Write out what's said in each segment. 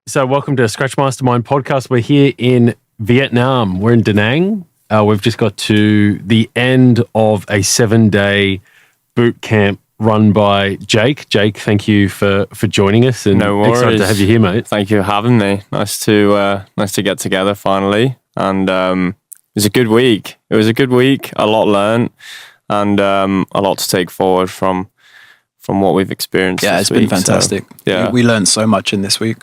So welcome to Scratch Mastermind podcast. We're here in Vietnam. We're in Da Nang. We've just got to the end of a 7-day boot camp run by Jake. Jake, thank you for joining us. And no worries. Excited to have you here, mate. Thank you for having me. Nice to get together finally. And it was a good week. A lot learned, and a lot to take forward from what we've experienced. Yeah, this it's week. been fantastic. So, yeah, we learned so much in this week.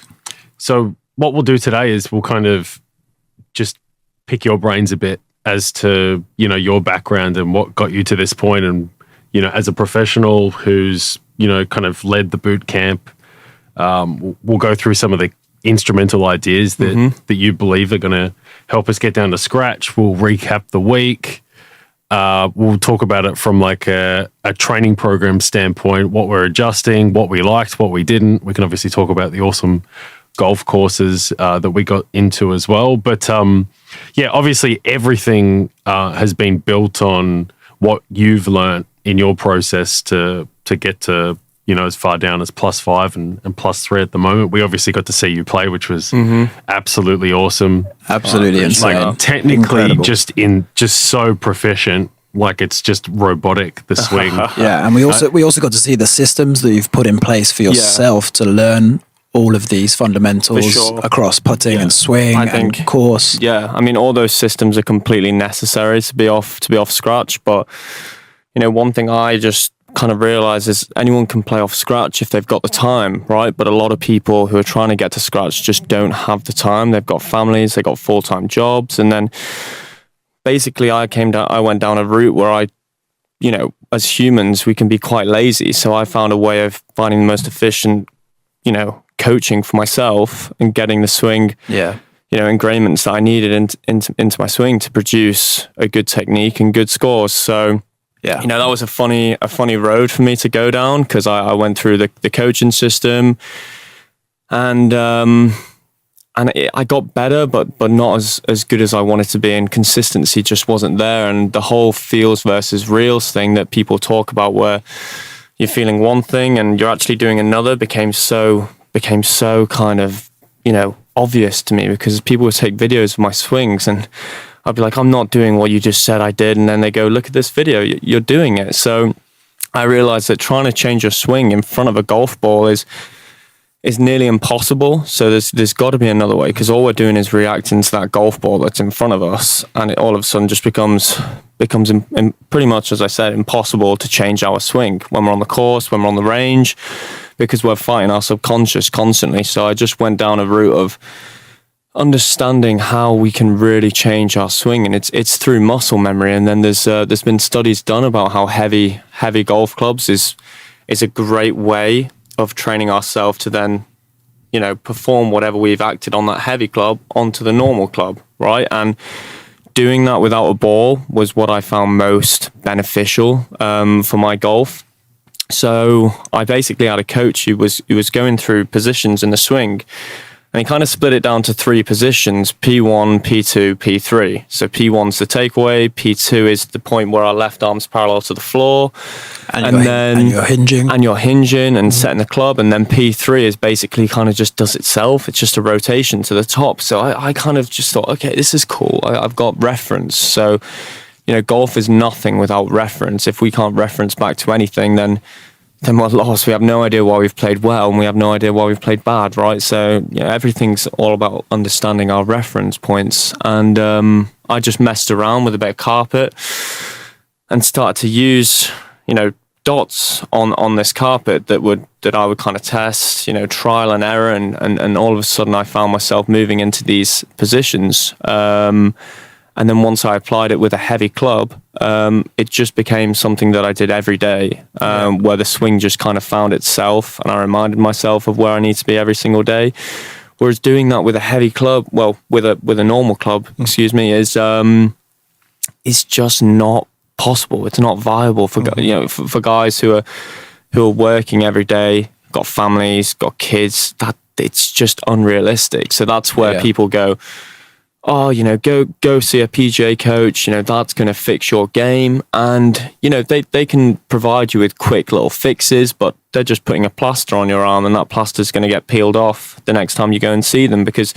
So what we'll do today is we'll kind of just pick your brains a bit as to, your background and what got you to this point. And, as a professional who's, kind of led the boot camp, we'll go through some of the instrumental ideas that you believe are going to help us get down to scratch. We'll recap the week. We'll talk about it from like a training program standpoint, what we're adjusting, what we liked, what we didn't. We can obviously talk about the awesome golf courses that we got into as well. But obviously everything has been built on what you've learned in your process to get to, as far down as +5 and +3 at the moment. We obviously got to see you play, which was absolutely awesome. Absolutely insane. Like technically incredible. just so proficient. Like it's just robotic, the swing. Yeah, and we also got to see the systems that you've put in place for yourself to learn all of these fundamentals across putting and swing and course. Yeah, I mean, all those systems are completely necessary to be off scratch. But one thing I just kind of realize is anyone can play off scratch if they've got the time, right? But a lot of people who are trying to get to scratch just don't have the time. They've got families, they've got full-time jobs, and then basically I went down a route where as humans we can be quite lazy. So I found a way of finding the most efficient, coaching for myself and getting the swing, ingredients that I needed into my swing to produce a good technique and good scores. So, that was a funny road for me to go down because I went through the coaching system and I got better, but not as good as I wanted to be, and consistency just wasn't there. And the whole feels versus reals thing that people talk about, where you're feeling one thing and you're actually doing another, became so kind of, obvious to me, because people would take videos of my swings and I'd be like, I'm not doing what you just said I did. And then they go, look at this video, you're doing it. So I realized that trying to change your swing in front of a golf ball is nearly impossible. So there's got to be another way, because all we're doing is reacting to that golf ball that's in front of us, and it all of a sudden just becomes pretty much, as I said, impossible to change our swing when we're on the course, when we're on the range, because we're fighting our subconscious constantly. So I just went down a route of understanding how we can really change our swing, and it's through muscle memory. And then there's been studies done about how heavy golf clubs is a great way of training ourselves to then, perform whatever we've acted on that heavy club onto the normal club, right? And doing that without a ball was what I found most beneficial for my golf. So I basically had a coach who was going through positions in the swing, and he kind of split it down to 3 positions: P1, P2, P3. So P1's the takeaway, P2 is the point where our left arm's parallel to the floor, and you're hinging and setting the club, and then P3 is basically kind of just does itself. It's just a rotation to the top. So I kind of just thought, okay, this is cool. I've got reference. So, golf is nothing without reference. If we can't reference back to anything, then we're lost. We have no idea why we've played well, and we have no idea why we've played bad, right? So everything's all about understanding our reference points. And I just messed around with a bit of carpet and started to use, dots on this carpet that I would kind of test, trial and error, and all of a sudden I found myself moving into these positions. And then once I applied it with a heavy club, it just became something that I did every day, where the swing just kind of found itself, and I reminded myself of where I need to be every single day. Whereas doing that with a heavy club, with a normal club, is just not possible. It's not viable for for guys who are working every day, got families, got kids. That it's just unrealistic. So that's where people go, oh, go see a PGA coach, that's going to fix your game. And, they can provide you with quick little fixes, but they're just putting a plaster on your arm, and that plaster's going to get peeled off the next time you go and see them, because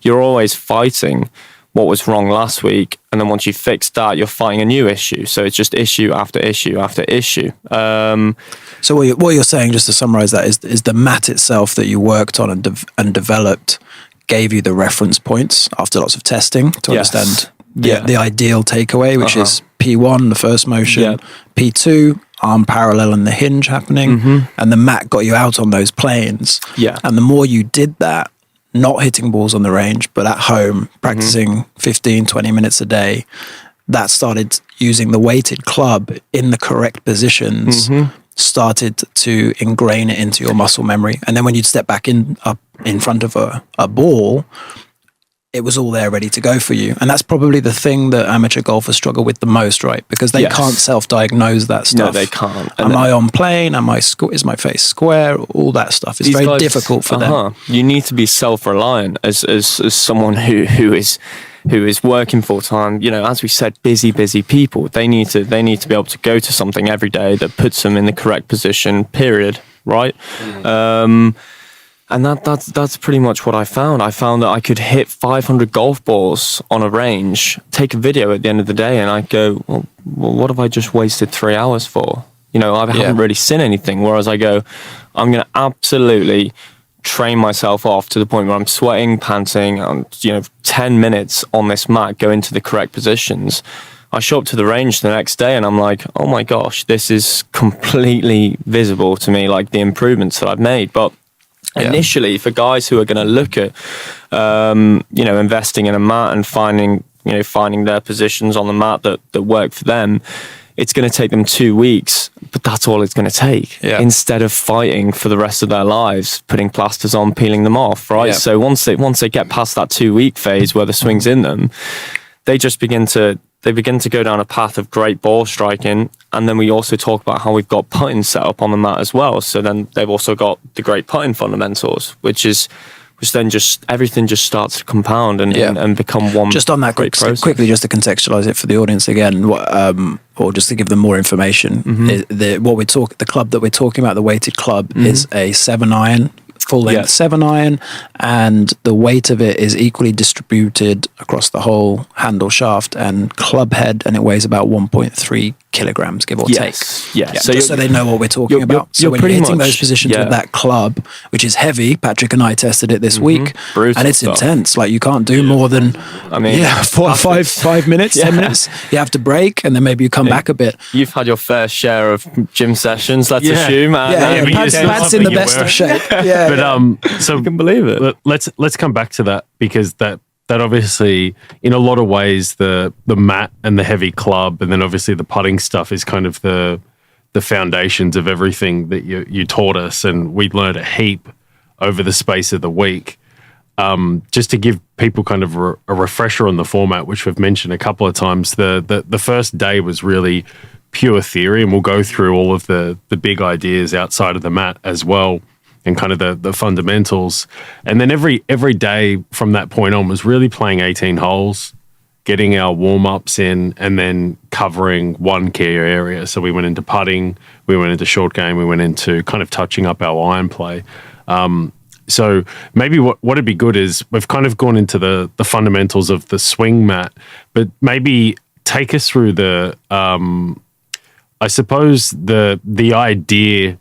you're always fighting what was wrong last week. And then once you fix that, you're fighting a new issue. So it's just issue after issue after issue. So what you're saying, just to summarize that, is the mat itself that you worked on and developed gave you the reference points after lots of testing to understand the ideal takeaway, which is P1, the first motion, P2, arm parallel and the hinge happening, and the mat got you out on those planes. Yeah. And the more you did that, not hitting balls on the range, but at home, practicing 15, 20 minutes a day, that started using the weighted club in the correct positions, started to ingrain it into your muscle memory. And then when you'd step back up in front of a ball, it was all there ready to go for you. And that's probably the thing that amateur golfers struggle with the most, right? Because they can't self-diagnose that stuff. No, they can't. Am I on plane? Is my face square? All that stuff is very difficult for them. You need to be self-reliant as someone who is working full time. As we said, busy people. They need to be able to go to something every day that puts them in the correct position. Period. Right. And that's pretty much what I found. I found that I could hit 500 golf balls on a range, take a video at the end of the day, and I'd go, well, what have I just wasted 3 hours for? I haven't really seen anything. Whereas I go, I'm going to absolutely train myself off to the point where I'm sweating, panting, and 10 minutes on this mat, go into the correct positions. I show up to the range the next day and I'm like, oh my gosh, this is completely visible to me, like the improvements that I've made. But initially, for guys who are going to look at, investing in a mat and finding their positions on the mat that work for them, it's going to take them 2 weeks, but that's all it's going to take. Yeah. Instead of fighting for the rest of their lives, putting plasters on, peeling them off, right? Yeah. So once they get past that 2 week phase where the swing's in them, they just begin to go down a path of great ball striking. And then we also talk about how we've got putting set up on the mat as well. So then they've also got the great putting fundamentals, which then just everything just starts to compound and become one. Just on that quickly, just to contextualize it for the audience again, or just to give them more information, the club that we're talking about, the weighted club, is a 7-iron. Full length 7-iron, and the weight of it is equally distributed across the whole handle shaft and club head, and it weighs about 1.3 kilograms, give or take. Yes. So they know what we're talking about. So when you're hitting those positions with that club, which is heavy, Patrick and I tested it this week, brutal and it's stuff. Intense. Like you can't do more than 5 minutes, 10 minutes. You have to break, and then maybe you come back a bit. You've had your fair share of gym sessions, let's assume. Pat's in the best of shape. So you can believe it. Let's come back to that, because that obviously, in a lot of ways, the mat and the heavy club, and then obviously the putting stuff is kind of the foundations of everything that you taught us, and we learned a heap over the space of the week. Just to give people kind of a refresher on the format, which we've mentioned a couple of times, the first day was really pure theory, and we'll go through all of the big ideas outside of the mat as well, and kind of the fundamentals. And then every day from that point on was really playing 18 holes, getting our warm-ups in, and then covering one key area. So we went into putting, we went into short game, we went into kind of touching up our iron play. So maybe what'd be good is we've kind of gone into the fundamentals of the swing mat, but maybe take us through I suppose the idea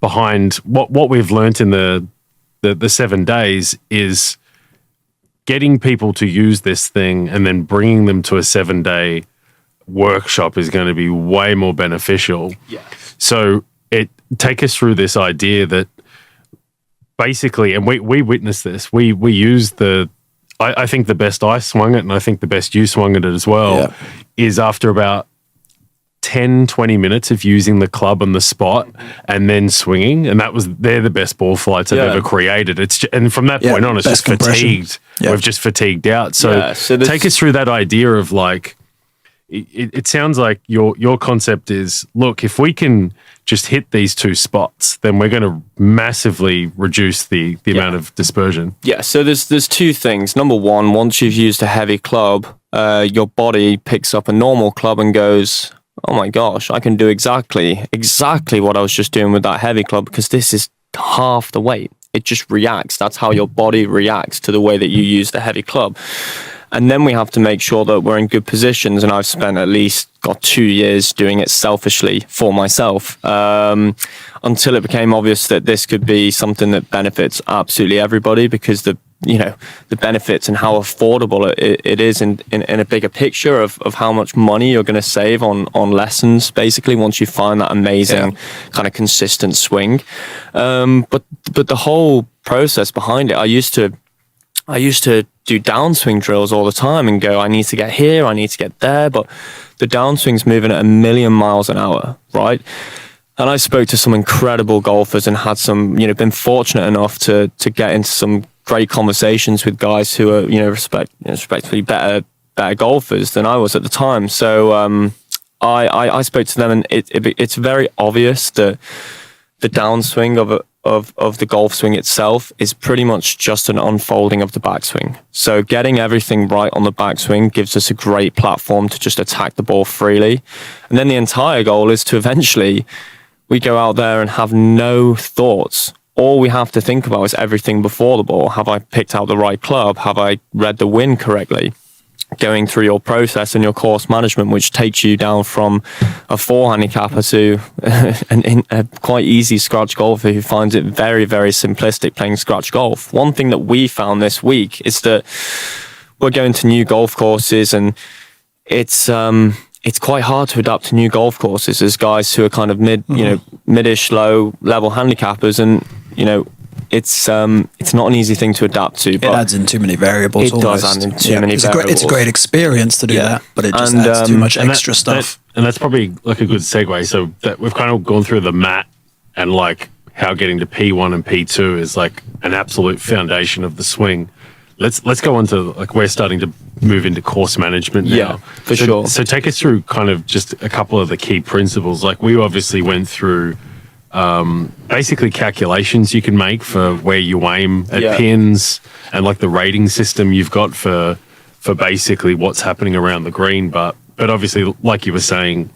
behind what we've learnt in the 7 days is getting people to use this thing, and then bringing them to a 7-day workshop is going to be way more beneficial. Yeah. So take us through this idea that basically, and we witnessed this, we used I think the best I swung it, and I think the best you swung it as well, is after about 10, 20 minutes of using the club on the spot and then swinging, and they're the best ball flights I've ever created. And from that point on, it's just fatigued. We've just fatigued out. So take us through that idea of, like, it sounds like your concept is, look, if we can just hit these two spots, then we're going to massively reduce the amount of dispersion. Yeah, so there's two things. Number one, once you've used a heavy club, your body picks up a normal club and goes, oh my gosh, I can do exactly what I was just doing with that heavy club, because this is half the weight. It just reacts. That's how your body reacts to the way that you use the heavy club. And then we have to make sure that we're in good positions. And I've spent at least 2 years doing it selfishly for myself, until it became obvious that this could be something that benefits absolutely everybody, because the benefits and how affordable it is in a bigger picture of how much money you're going to save on lessons, basically, once you find that amazing kind of consistent swing. But the whole process behind it, I used to do downswing drills all the time and go, I need to get here, I need to get there, but the downswing's moving at 1,000,000 miles an hour, right? And I spoke to some incredible golfers and had some, been fortunate enough to get into some great conversations with guys who are, respectively better golfers than I was at the time. So I spoke to them, and it's very obvious that the downswing of the golf swing itself is pretty much just an unfolding of the backswing. So getting everything right on the backswing gives us a great platform to just attack the ball freely. And then the entire goal is to eventually we go out there and have no thoughts. All we have to think about is everything before the ball. Have I picked out the right club? Have I read the wind correctly? Going through your process and your course management, which takes you down from a 4 handicapper to a quite easy scratch golfer who finds it very, very simplistic playing scratch golf. One thing that we found this week is that we're going to new golf courses, and it's quite hard to adapt to new golf courses. There's guys who are kind of mid-ish, low level handicappers, and it's not an easy thing to adapt to. But it adds in too many variables. It does add in too many variables. It's a great experience to do that, but it just adds too much extra stuff. And that's probably like a good segue. So that we've kind of gone through the mat and like how getting to P1 and P2 is like an absolute foundation of the swing. Let's go on to, like, we're starting to move into course management now. Yeah, for sure. So take us through kind of just a couple of the key principles. Like, we obviously went through basically calculations you can make for where you aim at pins, and like the rating system you've got for basically what's happening around the green. But obviously, like you were saying,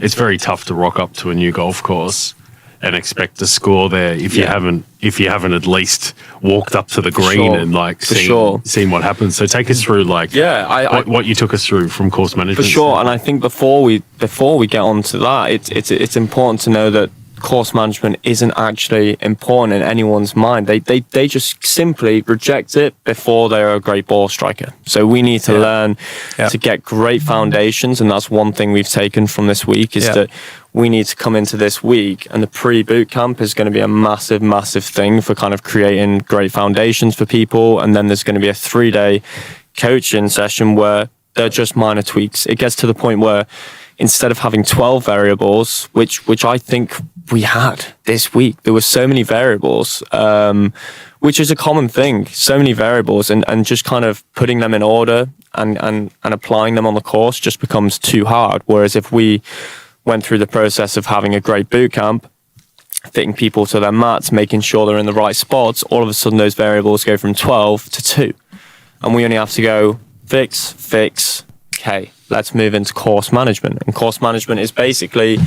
it's very tough to rock up to a new golf course and expect to score there if you haven't at least walked up to the green and like seen what happens. So take us through what you took us through from course management. For sure. And I think before we get onto that, it's important to know that course management isn't actually important in anyone's mind. They just simply reject it before they're a great ball striker. So we need to learn to get great foundations, and that's one thing we've taken from this week is that we need to come into this week, and the pre-bootcamp is going to be a massive, massive thing for kind of creating great foundations for people. And then there's going to be a 3-day coaching session where they're just minor tweaks. It gets to the point where instead of having 12 variables, which I think we had this week, there were so many variables, which is a common thing, so many variables, and just kind of putting them in order and applying them on the course just becomes too hard. Whereas if we went through the process of having a great boot camp, fitting people to their mats, making sure they're in the right spots, all of a sudden those variables go from 12 to 2. And we only have to go fix, okay, let's move into course management. And course management is basically,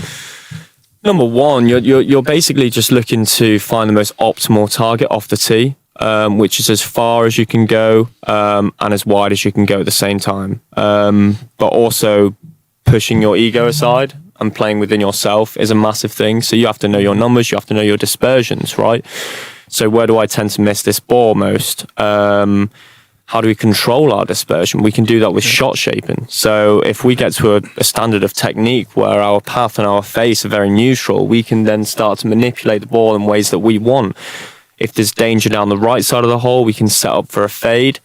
number one, you're basically just looking to find the most optimal target off the tee, which is as far as you can go and as wide as you can go at the same time. But also pushing your ego aside and playing within yourself is a massive thing. So you have to know your numbers, you have to know your dispersions, right? So where do I tend to miss this ball most? How do we control our dispersion? We can do that with shot shaping. So if we get to a standard of technique where our path and our face are very neutral, we can then start to manipulate the ball in ways that we want. If there's danger down the right side of the hole, we can set up for a fade.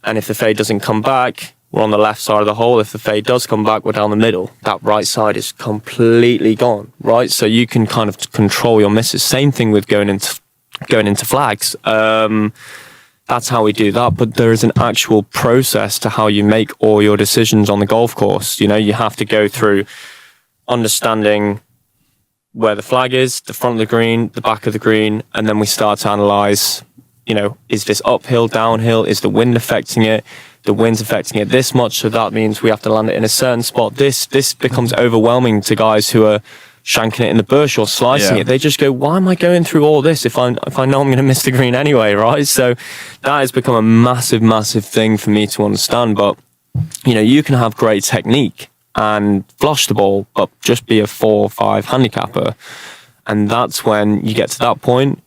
And if the fade doesn't come back, we're on the left side of the hole. If the fade does come back, we're down the middle. That right side is completely gone, right? So you can kind of control your misses. Same thing with going into flags. that's how we do that. But there is an actual process to how you make all your decisions on the golf course. You know, you have to go through understanding where the flag is, the front of the green, the back of the green, and then we start to analyze, you know, is this uphill, downhill? Is the wind affecting it? The wind's affecting it this much, so that means we have to land it in a certain spot. This becomes overwhelming to guys who are shanking it in the bush or slicing it. They just go, why am I going through all this if I know I'm going to miss the green anyway, right? So that has become a massive thing for me to understand. But, you know, you can have great technique and flush the ball, but just be a 4 or 5 handicapper. And that's when you get to that point,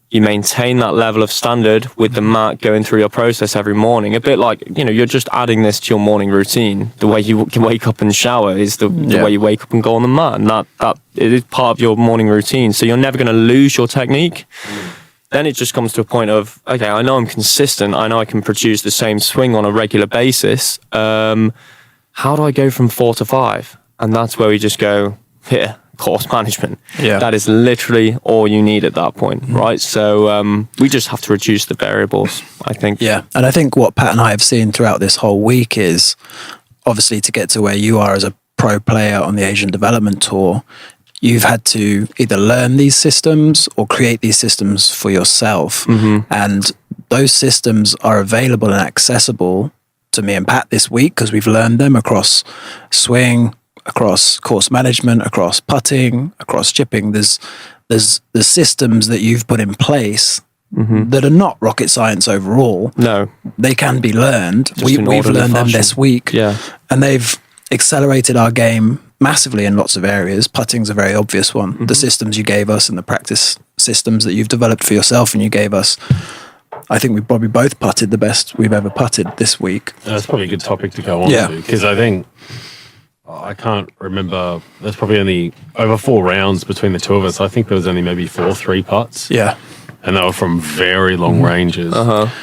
you maintain that level of standard with the mat going through your process every morning. A bit like, you know, you're just adding this to your morning routine. The way you can wake up and shower is the way you wake up and go on the mat. And that it is part of your morning routine. So you're never going to lose your technique. Then it just comes to a point of, okay, I know I'm consistent. I know I can produce the same swing on a regular basis. How do I go from 4 to 5? And that's where we just go, here, course management. Yeah. That is literally all you need at that point, right? So we just have to reduce the variables, I think. Yeah. And I think what Pat and I have seen throughout this whole week is, obviously, to get to where you are as a pro player on the Asian Development Tour, you've had to either learn these systems or create these systems for yourself. And those systems are available and accessible to me and Pat this week because we've learned them across swing, across course management, across putting, across chipping. There's systems that you've put in place that are not rocket science overall. No. They can be learned. We've learned them this week. Yeah. And they've accelerated our game massively in lots of areas. Putting's a very obvious one. The systems you gave us and the practice systems that you've developed for yourself and you gave us, I think we probably both putted the best we've ever putted this week. That's probably a good topic to go on to, because I think I can't remember. There's probably only over 4 rounds between the two of us. I think there was only maybe 4 3-putts. Yeah. And they were from very long ranges.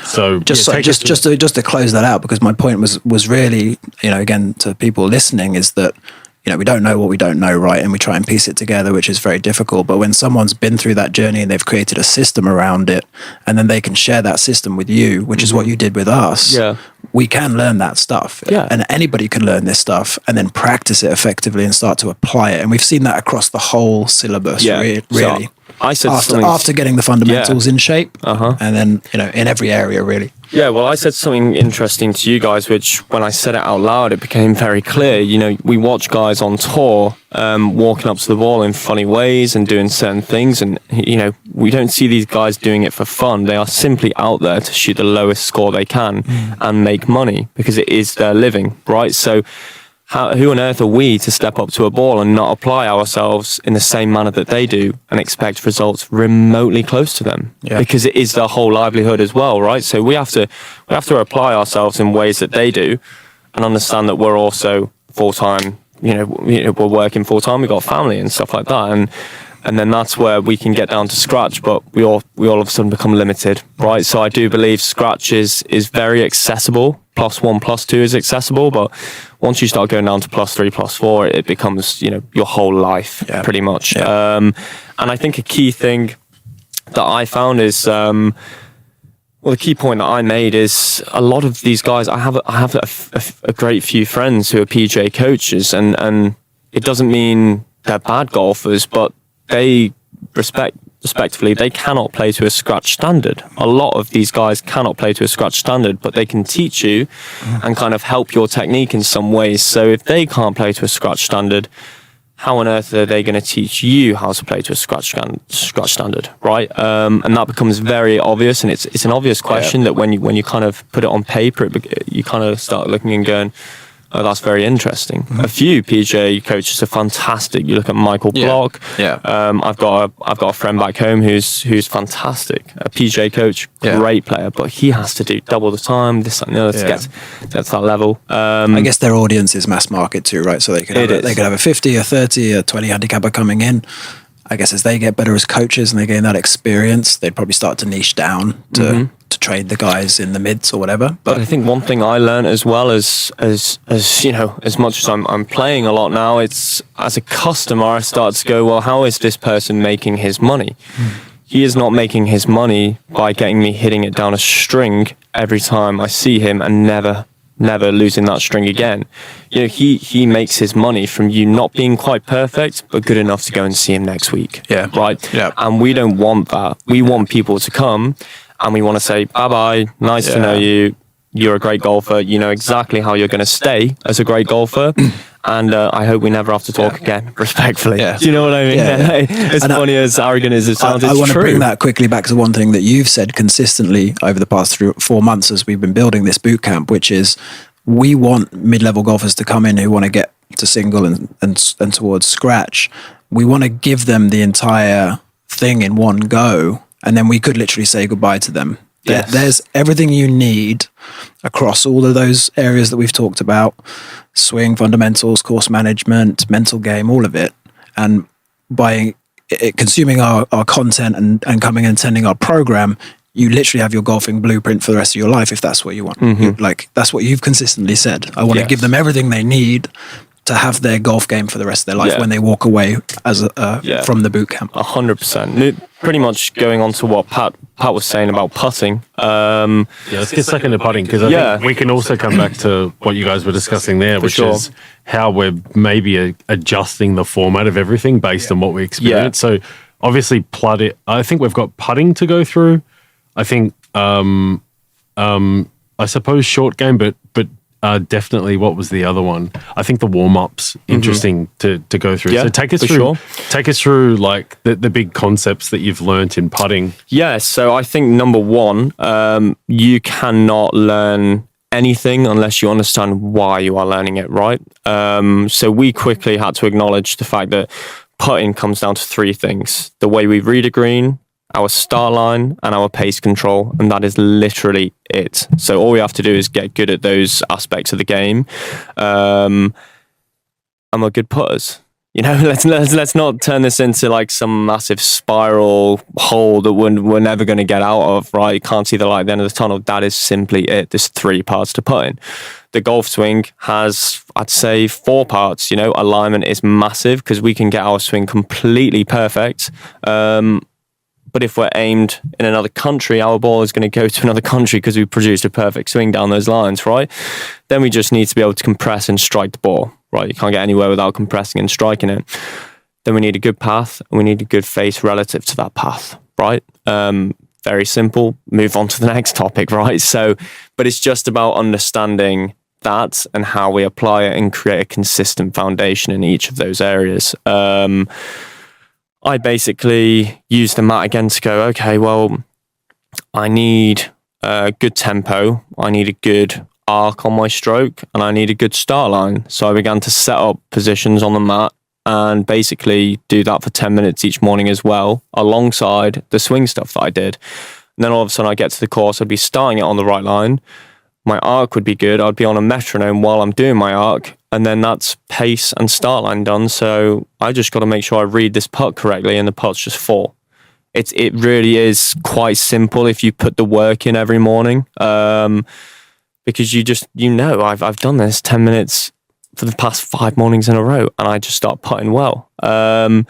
So just to close that out, because my point was really, you know, again, to people listening, is that, you know, we don't know what we don't know, right? And we try and piece it together, which is very difficult. But when someone's been through that journey and they've created a system around it, and then they can share that system with you, which is what you did with us, we can learn that stuff. And anybody can learn this stuff and then practice it effectively and start to apply it. And we've seen that across the whole syllabus, really. So I said after getting the fundamentals in shape, and then, you know, in every area, really. Yeah, well, I said something interesting to you guys, which when I said it out loud, it became very clear. You know, we watch guys on tour walking up to the ball in funny ways and doing certain things. And, you know, we don't see these guys doing it for fun. They are simply out there to shoot the lowest score they can and make money because it is their living, right? So who on earth are we to step up to a ball and not apply ourselves in the same manner that they do and expect results remotely close to them? Because it is their whole livelihood as well, right? So we have to apply ourselves in ways that they do and understand that we're also full-time, you know, we're working full-time, we've got a family and stuff like that. And then that's where we can get down to scratch, but we all of a sudden become limited, right? So I do believe scratch is very accessible. +1, +2 is accessible, but once you start going down to +3, +4, it becomes, you know, your whole life pretty much. And I think a key thing that I found is, well, the key point that I made is a lot of these guys. I have a great few friends who are PJ coaches, and it doesn't mean they're bad golfers, but they respectively, they cannot play to a scratch standard. A lot of these guys cannot play to a scratch standard, but they can teach you and kind of help your technique in some ways. So if they can't play to a scratch standard, how on earth are they going to teach you how to play to a scratch standard, right? And that becomes very obvious, and it's an obvious question that when you kind of put it on paper, you kind of start looking and going, oh, that's very interesting. A few PGA coaches are fantastic. You look at Michael Block. I've got a friend back home who's fantastic. A PGA coach, great player, but he has to do double the time, this and the other to get to that level. I guess their audience is mass market too, right? So they could have a 50, a 30, a 20 handicapper coming in. I guess as they get better as coaches and they gain that experience, they'd probably start to niche down to train the guys in the mids or whatever. But I think one thing I learned as well as you know, as much as I'm playing a lot now, it's as a customer I start to go, well, how is this person making his money? He is not making his money by getting me hitting it down a string every time I see him and never losing that string again. You know, he makes his money from you not being quite perfect, but good enough to go and see him next week. Yeah. Right? Yeah. And we don't want that. We want people to come and we want to say, bye-bye, nice to know you. You're a great golfer. You know exactly how you're going to stay as a great golfer. And I hope we never have to talk again, respectfully. Yeah. Do you know what I mean? Yeah. As funny as arrogant as it sounds, I it's want to true. bring that quickly back to one thing that you've said consistently over the past 4 months as we've been building this boot camp, which is we want mid-level golfers to come in who want to get to single and towards scratch. We want to give them the entire thing in one go, and then we could literally say goodbye to them. Yes. There's everything you need across all of those areas that we've talked about: swing, fundamentals, course management, mental game, all of it. And by consuming our content and coming and attending our program, you literally have your golfing blueprint for the rest of your life if that's what you want. That's what you've consistently said. I want to give them everything they need to have their golf game for the rest of their life when they walk away as from the boot camp. 100%. Pretty much going on to what Pat was saying about putting. Let's get stuck into putting, because I think we can also come back to what you guys were discussing there, which is how we're maybe adjusting the format of everything based on what we experience. So obviously I think we've got putting to go through. I think I suppose short game, but definitely, what was the other one? I think the warm-up's interesting to go through. Yeah, so take us through like the big concepts that you've learnt in putting. Yeah, so I think number one, you cannot learn anything unless you understand why you are learning it, right? So we quickly had to acknowledge the fact that putting comes down to three things: the way we read a green, our start line, and our pace control, and that is literally it. So all we have to do is get good at those aspects of the game, and we're good putters. You know, let's not turn this into like some massive spiral hole that we're never going to get out of, right? You can't see the light at the end of the tunnel. That is simply it. There's three parts to putting. The golf swing has, I'd say, 4 parts. You know, alignment is massive because we can get our swing completely perfect. But if we're aimed in another country, our ball is going to go to another country because we produced a perfect swing down those lines, right? Then we just need to be able to compress and strike the ball, right? You can't get anywhere without compressing and striking it. Then we need a good path, and we need a good face relative to that path, right? Very simple. Move on to the next topic, right? So, but it's just about understanding that and how we apply it and create a consistent foundation in each of those areas. I basically use the mat again to go, okay, well, I need a good tempo, I need a good arc on my stroke, and I need a good start line. So I began to set up positions on the mat and basically do that for 10 minutes each morning as well, alongside the swing stuff that I did. And then all of a sudden I get to the course, I'd be starting it on the right line, my arc would be good, I'd be on a metronome while I'm doing my arc, and then that's pace and start line done. So I just got to make sure I read this putt correctly and the putts just fall. It really is quite simple if you put the work in every morning, because I've done this 10 minutes for the past 5 mornings in a row, and I just start putting well. But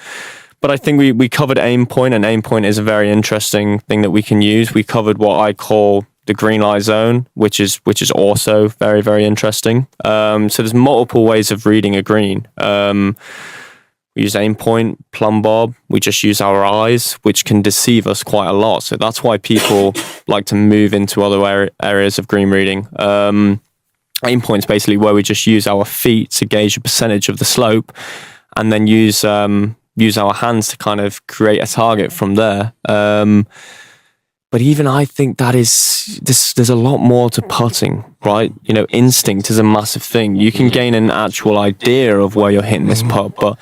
I think we covered aim point, and aim point is a very interesting thing that we can use. We covered what I call the green light zone, which is also very, very interesting. So there's multiple ways of reading a green. We use aim point, plumb bob. We just use our eyes, which can deceive us quite a lot. So that's why people like to move into other areas of green reading. Aim point is basically where we just use our feet to gauge a percentage of the slope, and then use our hands to kind of create a target from there. But even I think that there's a lot more to putting, right? You know, instinct is a massive thing. You can gain an actual idea of where you're hitting this putt, but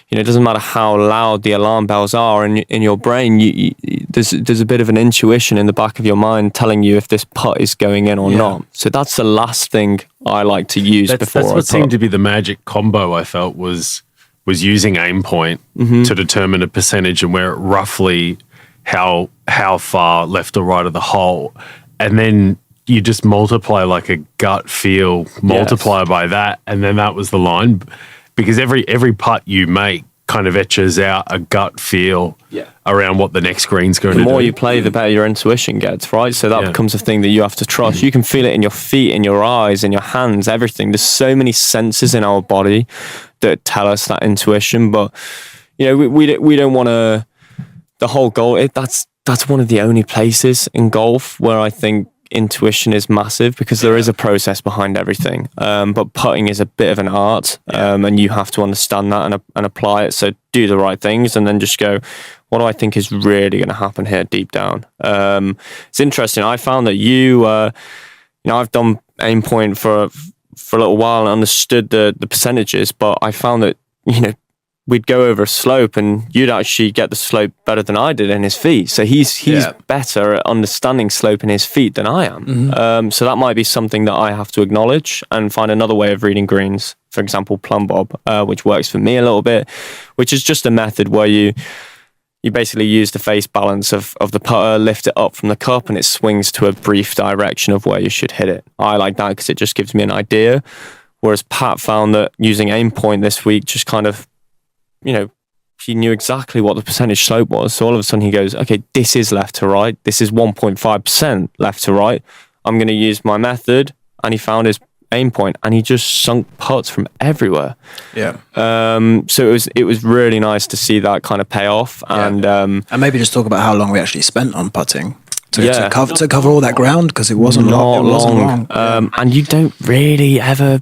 you know, it doesn't matter how loud the alarm bells are in your brain. There's a bit of an intuition in the back of your mind telling you if this putt is going in or not. So that's the last thing I like to use before. That's what seemed to be the magic combo. I felt was using aim point to determine a percentage and where it roughly how far left or right of the hole, and then you just multiply like a gut feel multiplier by that, and then that was the line. Because every putt you make kind of etches out a gut feel around what the next green's going to do. The more you play, the better your intuition gets, right? So that becomes a thing that you have to trust. You can feel it in your feet, in your eyes, in your hands, everything. There's so many senses in our body that tell us that intuition, but we don't want to. The whole goal, that's one of the only places in golf where I think intuition is massive, because there is a process behind everything. But putting is a bit of an art, and you have to understand that and apply it. So do the right things, and then just go, what do I think is really going to happen here deep down? It's interesting. I found that I've done aim point for a little while and understood the percentages, but I found that, we'd go over a slope and you'd actually get the slope better than I did in his feet. So he's better at understanding slope in his feet than I am. So that might be something that I have to acknowledge and find another way of reading greens. For example, plumb bob, which works for me a little bit, which is just a method where you basically use the face balance of the putter, lift it up from the cup, and it swings to a brief direction of where you should hit it. I like that because it just gives me an idea. Whereas Pat found that using aim point this week just kind of, he knew exactly what the percentage slope was. So all of a sudden he goes, okay, this is left to right. This is 1.5% left to right. I'm going to use my method. And he found his aim point and he just sunk putts from everywhere. Yeah. So it was really nice to see that kind of pay off. And maybe just talk about how long we actually spent on putting to cover all that ground, because it wasn't long. And you don't really ever,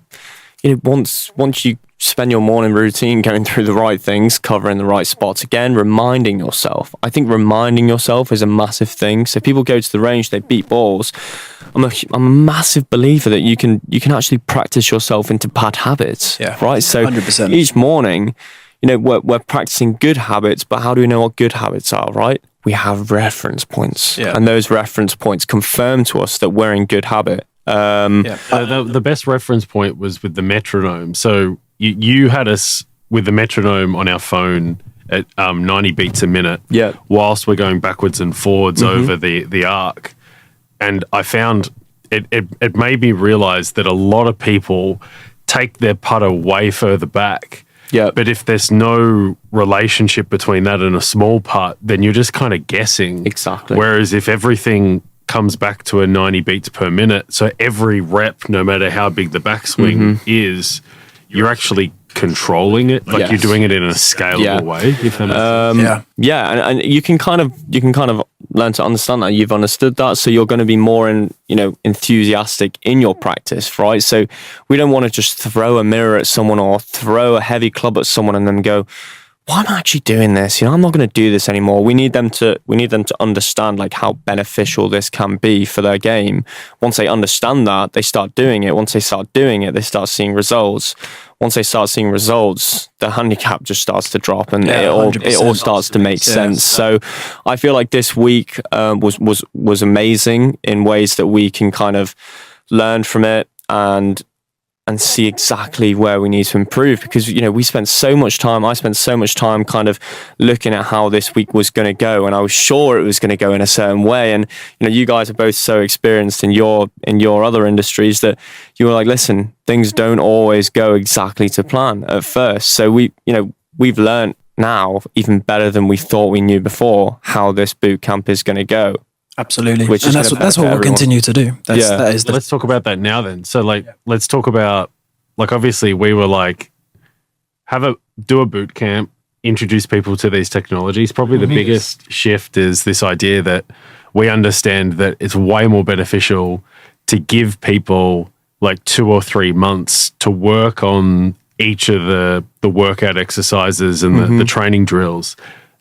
once you spend your morning routine going through the right things, covering the right spots, again, reminding yourself. I think reminding yourself is a massive thing. So people go to the range, they beat balls. I'm a massive believer that you can actually practice yourself into bad habits. Yeah, right. So 100%. Each morning, we're practicing good habits, but how do we know what good habits are? Right. We have reference points, and those reference points confirm to us that we're in good habit. The best reference point was with the metronome. So you had us with the metronome on our phone at 90 beats a minute, whilst we're going backwards and forwards over the arc. And I found it made me realize that a lot of people take their putter way further back. Yeah. But if there's no relationship between that and a small putt, then you're just kind of guessing. Exactly. Whereas if everything comes back to a 90 beats per minute, so every rep, no matter how big the backswing is, you're actually controlling it, like you're doing it in a scalable way. If that makes sense. And you can kind of learn to understand that. You've understood that, so you're going to be more enthusiastic in your practice, right? So we don't want to just throw a mirror at someone or throw a heavy club at someone and then go, why am I actually doing this? I'm not going to do this anymore. We need them to understand like how beneficial this can be for their game. Once they understand that, they start doing it. Once they start doing it, they start seeing results. Once they start seeing results, the handicap just starts to drop, and it all starts to make sense. So I feel like this week was amazing in ways that we can kind of learn from it and see exactly where we need to improve, because I spent so much time kind of looking at how this week was going to go, and I was sure it was going to go in a certain way. And you guys are both so experienced in your other industries that you were like, listen, things don't always go exactly to plan at first. So we've learned now even better than we thought we knew before how this boot camp is going to go. Absolutely. And that's what we'll continue to do. Let's talk about that now then. So let's talk about, obviously we were like, do a boot camp, introduce people to these technologies. Probably the biggest shift is this idea that we understand that it's way more beneficial to give people 2 or 3 months to work on each of the workout exercises and the training drills,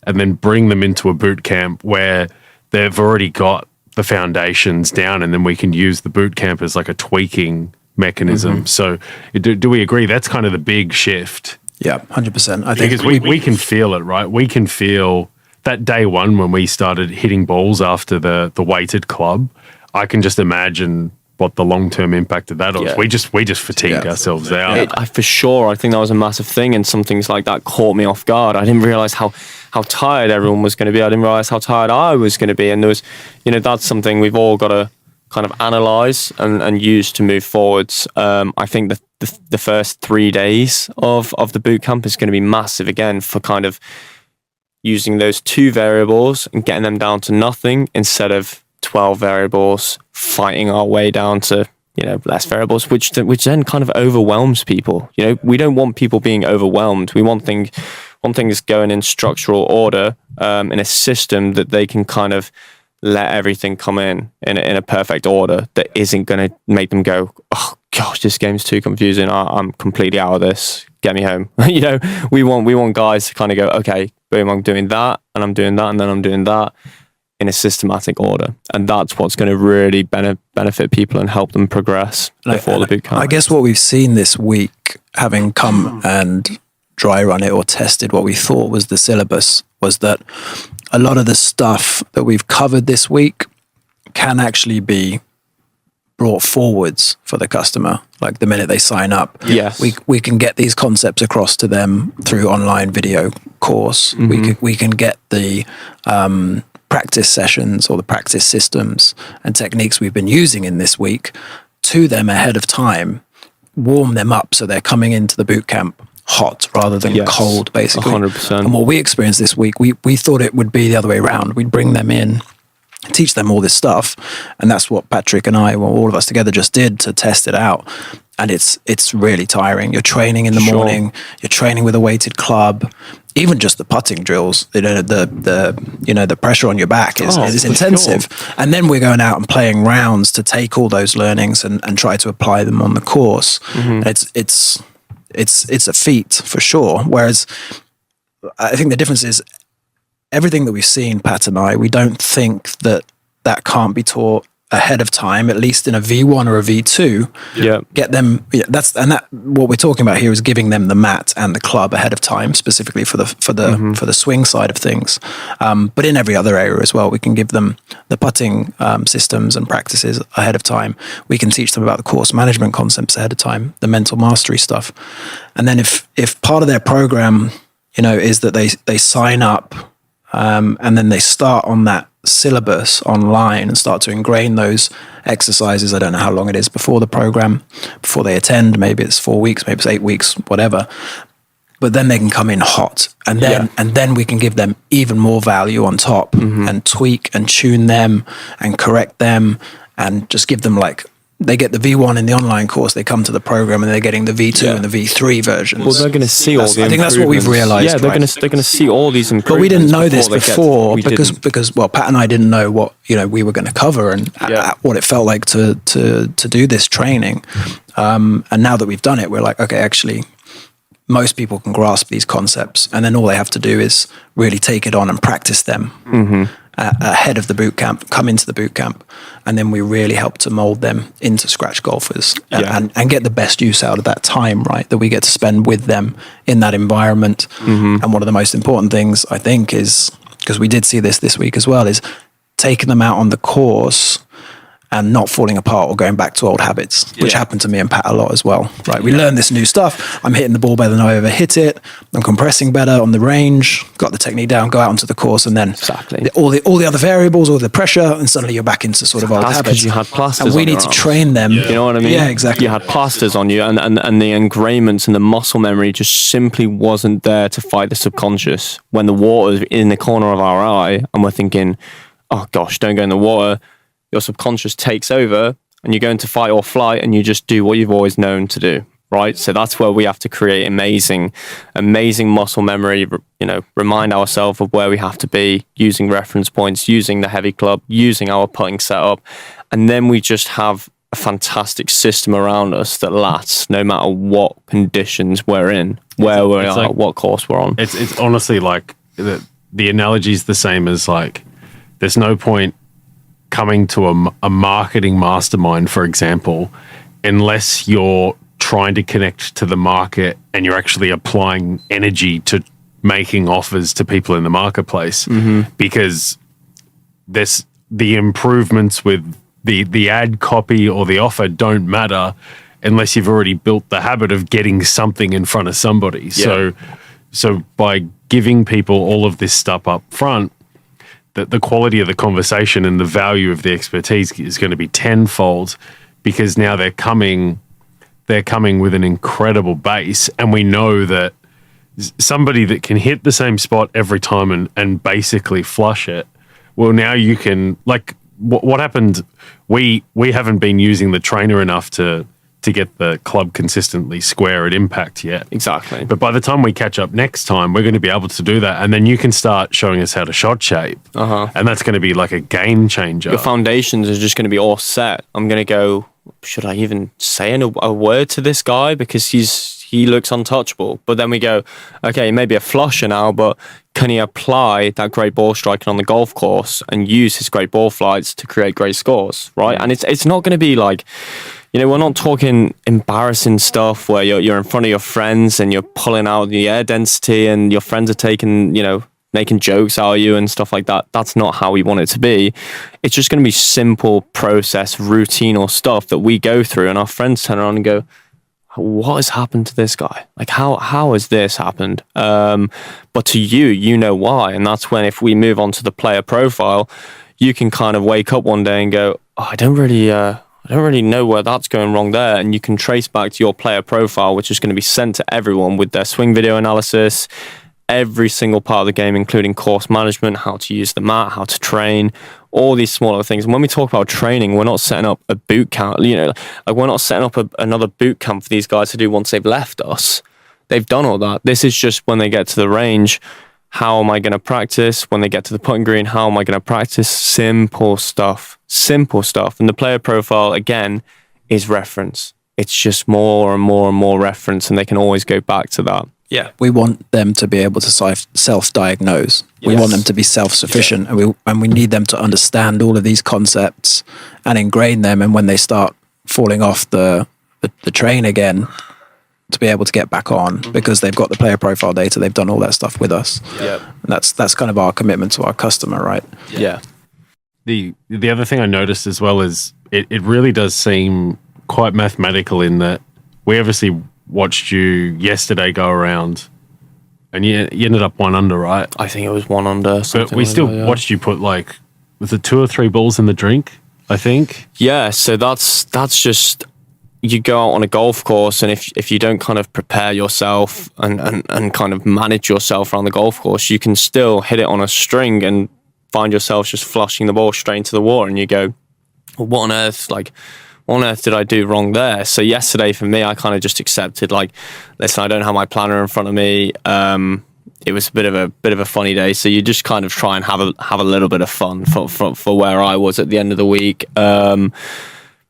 and then bring them into a boot camp where they've already got the foundations down, and then we can use the boot camp as like a tweaking mechanism. So do we agree that's kind of the big shift? Yeah, 100%. I think because we can feel it, right? We can feel that day one when we started hitting balls after the weighted club. I can just imagine what the long-term impact of that was. Yeah. We just fatigued ourselves out. For sure. I think that was a massive thing, and some things like that caught me off guard. I didn't realize how tired everyone was going to be. I didn't realize how tired I was going to be. And there was, that's something we've all got to kind of analyze and use to move forwards. I think the first 3 days of the bootcamp is going to be massive again for kind of using those 2 variables and getting them down to nothing instead of 12 variables, fighting our way down to, you know, less variables, which then kind of overwhelms people. You know, we don't want people being overwhelmed. We want things going in structural order, in a system that they can kind of let everything come in a perfect order that isn't going to make them go, oh gosh, this game's too confusing. I'm completely out of this. Get me home. You know, we want guys to kind of go, okay, boom, I'm doing that, and I'm doing that, and then I'm doing that in a systematic order. And that's what's going to really benefit people and help them progress before the bootcamp. I guess what we've seen this week, having come and dry run it or tested what we thought was the syllabus, was that a lot of the stuff that we've covered this week can actually be brought forwards for the customer. Like the minute they sign up, yes, we can get these concepts across to them through online video course. We can get the practice sessions or the practice systems and techniques we've been using in this week to them ahead of time, warm them up so they're coming into the bootcamp hot rather than cold, basically. 100%. And what we experienced this week, we thought it would be the other way around. We'd bring them in, teach them all this stuff, and that's what Patrick and I, well, all of us together, just did to test it out. And it's really tiring. You're training in the morning, you're training with a weighted club, even just the putting drills. You know, the pressure on your back is intensive. Sure. And then we're going out and playing rounds to take all those learnings and try to apply them on the course. And it's a feat for sure. Whereas I think the difference is everything that we've seen, Pat and I, we don't think that can't be taught ahead of time, at least in a V1 or a V2. Yeah. Get them. What we're talking about here is giving them the mat and the club ahead of time, specifically for the swing side of things. But in every other area as well, we can give them the putting systems and practices ahead of time. We can teach them about the course management concepts ahead of time, the mental mastery stuff. And then if part of their program, you know, is that they sign up and then they start on that syllabus online and start to ingrain those exercises. I don't know how long it is before the program, before they attend. Maybe it's 4 weeks, maybe it's 8 weeks, whatever. But then they can come in hot, and then we can give them even more value on top and tweak and tune them and correct them and just give them, like, they get the V1 in the online course, they come to the program and they're getting the V2 and the V3 versions. Well, they're going to see all the I think that's what we've realized. Yeah, they're going to see all these improvements. But we didn't know this before because Pat and I didn't know what, you know, we were going to cover and what it felt like to do this training. And now that we've done it, we're like, okay, actually, most people can grasp these concepts, and then all they have to do is really take it on and practice them ahead of the boot camp, come into the boot camp, and then we really help to mold them into scratch golfers and get the best use out of that time, right, that we get to spend with them in that environment. And one of the most important things, I think, is, because we did see this week as well, is taking them out on the course and not falling apart or going back to old habits, which happened to me and Pat a lot as well. Right, we learn this new stuff. I'm hitting the ball better than I ever hit it. I'm compressing better on the range. Got the technique down. Go out onto the course, and then all the other variables, all the pressure, and suddenly you're back into sort of old habits. Because you had plasters. And we need to train them. You know what I mean? Yeah, exactly. You had plasters on you, and the ingrainments and the muscle memory just simply wasn't there to fight the subconscious. When the water's in the corner of our eye, and we're thinking, "Oh gosh, don't go in the water." Your subconscious takes over and you go into fight or flight and you just do what you've always known to do, right? So that's where we have to create amazing muscle memory, you know, remind ourselves of where we have to be, using reference points, using the heavy club, using our putting setup. And then we just have a fantastic system around us that lasts no matter what conditions we're in, where we are, like, what course we're on. It's honestly like the analogy is the same as, like, there's no point coming to a marketing mastermind, for example, unless you're trying to connect to the market and you're actually applying energy to making offers to people in the marketplace, because the improvements with the ad copy or the offer don't matter unless you've already built the habit of getting something in front of somebody. So by giving people all of this stuff up front, the quality of the conversation and the value of the expertise is going to be tenfold, because now they're coming with an incredible base, and we know that somebody that can hit the same spot every time and basically flush it. Well, now you can, like, what happened? We haven't been using the trainer enough to get the club consistently square at impact yet. Exactly. But by the time we catch up next time, we're going to be able to do that. And then you can start showing us how to shot shape. And that's going to be like a game changer. Your foundations are just going to be all set. I'm going to go, should I even say a word to this guy? Because he looks untouchable. But then we go, okay, maybe a flusher now, but can he apply that great ball striking on the golf course and use his great ball flights to create great scores, right? And it's not going to be like, we're not talking embarrassing stuff where you're in front of your friends and you're pulling out the air density and your friends are taking, making jokes out of you and stuff like that. That's not how we want it to be. It's just going to be simple process, routine or stuff that we go through, and our friends turn around and go, what has happened to this guy? Like, how has this happened? But to you know why. And that's when, if we move on to the player profile, you can kind of wake up one day and go, oh, I don't really know where that's going wrong there. And you can trace back to your player profile, which is going to be sent to everyone with their swing video analysis, every single part of the game, including course management, how to use the mat, how to train, all these smaller things. And when we talk about training, we're not setting up a boot camp, like we're not setting up another boot camp for these guys to do once they've left us. They've done all that. This is just when they get to the range, how am I going to practice? When they get to the putting green, how am I going to practice? Simple stuff. And the player profile, again, is reference. It's just more and more and more reference, and they can always go back to that. Yeah, we want them to be able to self-diagnose. We want them to be self-sufficient, and we need them to understand all of these concepts and ingrain them. And when they start falling off the train again, to be able to get back on, because they've got the player profile data, they've done all that stuff with us. Yeah, and that's kind of our commitment to our customer, right? Yeah. The other thing I noticed as well is it really does seem quite mathematical in that we obviously watched you yesterday go around, and you ended up 1 under, right? I think it was 1 under. But we still watched you put, like, was it 2 or 3 balls in the drink, I think? Yeah, so that's just, you go out on a golf course, and if you don't kind of prepare yourself and kind of manage yourself around the golf course, you can still hit it on a string and find yourself just flushing the ball straight into the water, and you go, well, what on earth did I do wrong there? So yesterday for me, I kind of just accepted, like, listen, I don't have my planner in front of me. It was a bit of a funny day, so you just kind of try and have a little bit of fun for where I was at the end of the week.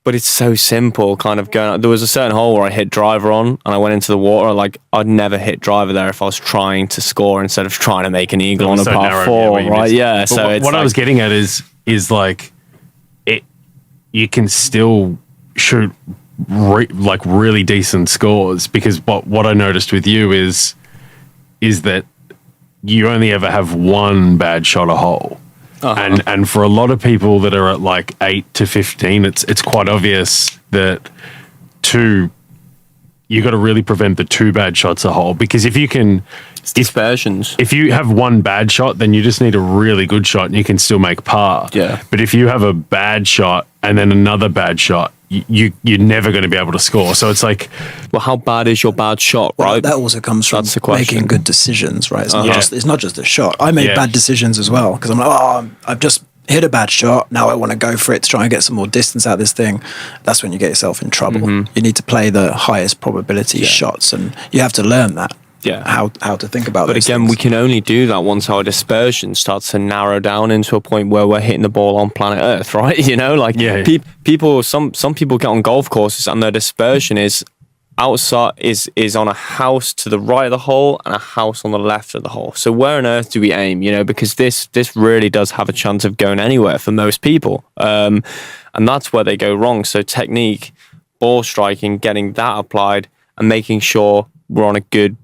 But it's so simple, kind of going. There was a certain hole where I hit driver on, and I went into the water. Like, I'd never hit driver there if I was trying to score instead of trying to make an eagle on a par 4, right? Yeah. So what I was getting at is like, you can still shoot really decent scores, because what I noticed with you is that you only ever have 1 bad shot a hole. And for a lot of people that are at like 8 to 15, it's quite obvious that you got to really prevent the 2 bad shots a hole, because if you can, it's dispersions. If you have 1 bad shot, then you just need a really good shot and you can still make par. Yeah. But if you have a bad shot and then another bad shot, you're never going to be able to score. So it's like, well, how bad is your bad shot, right? Well, that also comes from making good decisions, right? It's not just a shot. I made bad decisions as well, because I'm like, I've just hit a bad shot. Now I want to go for it to try and get some more distance out of this thing. That's when you get yourself in trouble. You need to play the highest probability shots, and you have to learn that. Yeah, how to think about it. But again, things. We can only do that once our dispersion starts to narrow down into a point where we're hitting the ball on planet Earth, right? People, some people get on golf courses and their dispersion is outside, is on a house to the right of the hole and a house on the left of the hole. So where on earth do we aim? Because this really does have a chance of going anywhere for most people, and that's where they go wrong. So technique, ball striking, getting that applied, and making sure we're on a good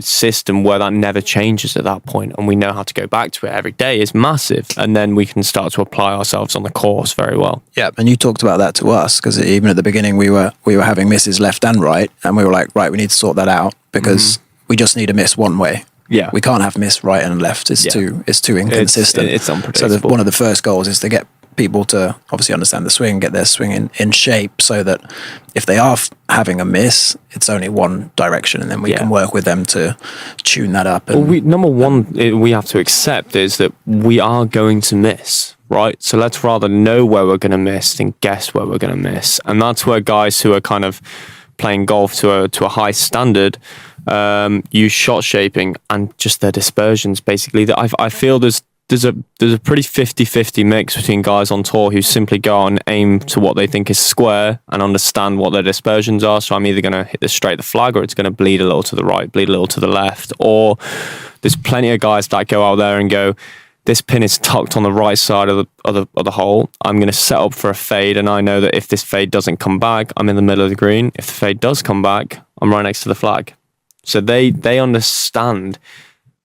system where that never changes at that point, and we know how to go back to it every day is massive. And then we can start to apply ourselves on the course very well. Yeah, and you talked about that to us, because even at the beginning we were having misses left and right, and we were like, right, we need to sort that out, because we just need to miss one way. Yeah. We can't have miss right and left. It's too inconsistent. It's unpredictable. So one of the first goals is to get people to obviously understand the swing, get their swing in shape, so that if they are having a miss, it's only one direction, and then we can work with them to tune that up. And Number one, we have to accept is that we are going to miss, right? So let's rather know where we're going to miss than guess where we're going to miss. And that's where guys who are kind of playing golf to a high standard use shot shaping and just their dispersions. Basically, that I feel there's a pretty 50-50 mix between guys on tour who simply go out and aim to what they think is square and understand what their dispersions are. So I'm either going to hit this straight the flag, or it's going to bleed a little to the right, bleed a little to the left. Or there's plenty of guys that go out there and go, this pin is tucked on the right side of the hole. I'm going to set up for a fade, and I know that if this fade doesn't come back, I'm in the middle of the green. If the fade does come back, I'm right next to the flag. So they understand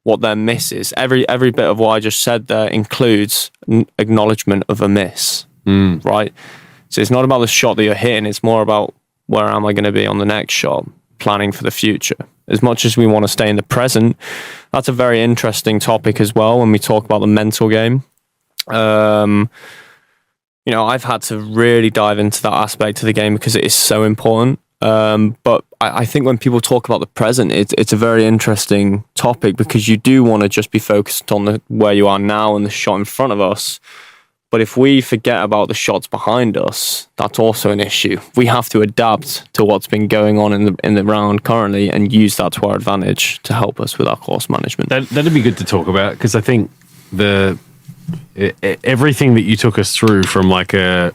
what their miss is. Every bit of what I just said there includes acknowledgement of a miss, right? So it's not about the shot that you're hitting. It's more about where am I going to be on the next shot, planning for the future. As much as we want to stay in the present, that's a very interesting topic as well when we talk about the mental game. I've had to really dive into that aspect of the game because it is so important. But I think when people talk about the present, it's a very interesting topic, because you do want to just be focused on where you are now and the shot in front of us. But if we forget about the shots behind us, that's also an issue. We have to adapt to what's been going on in the round currently and use that to our advantage to help us with our course management. That'd be good to talk about, because I think everything that you took us through, from like a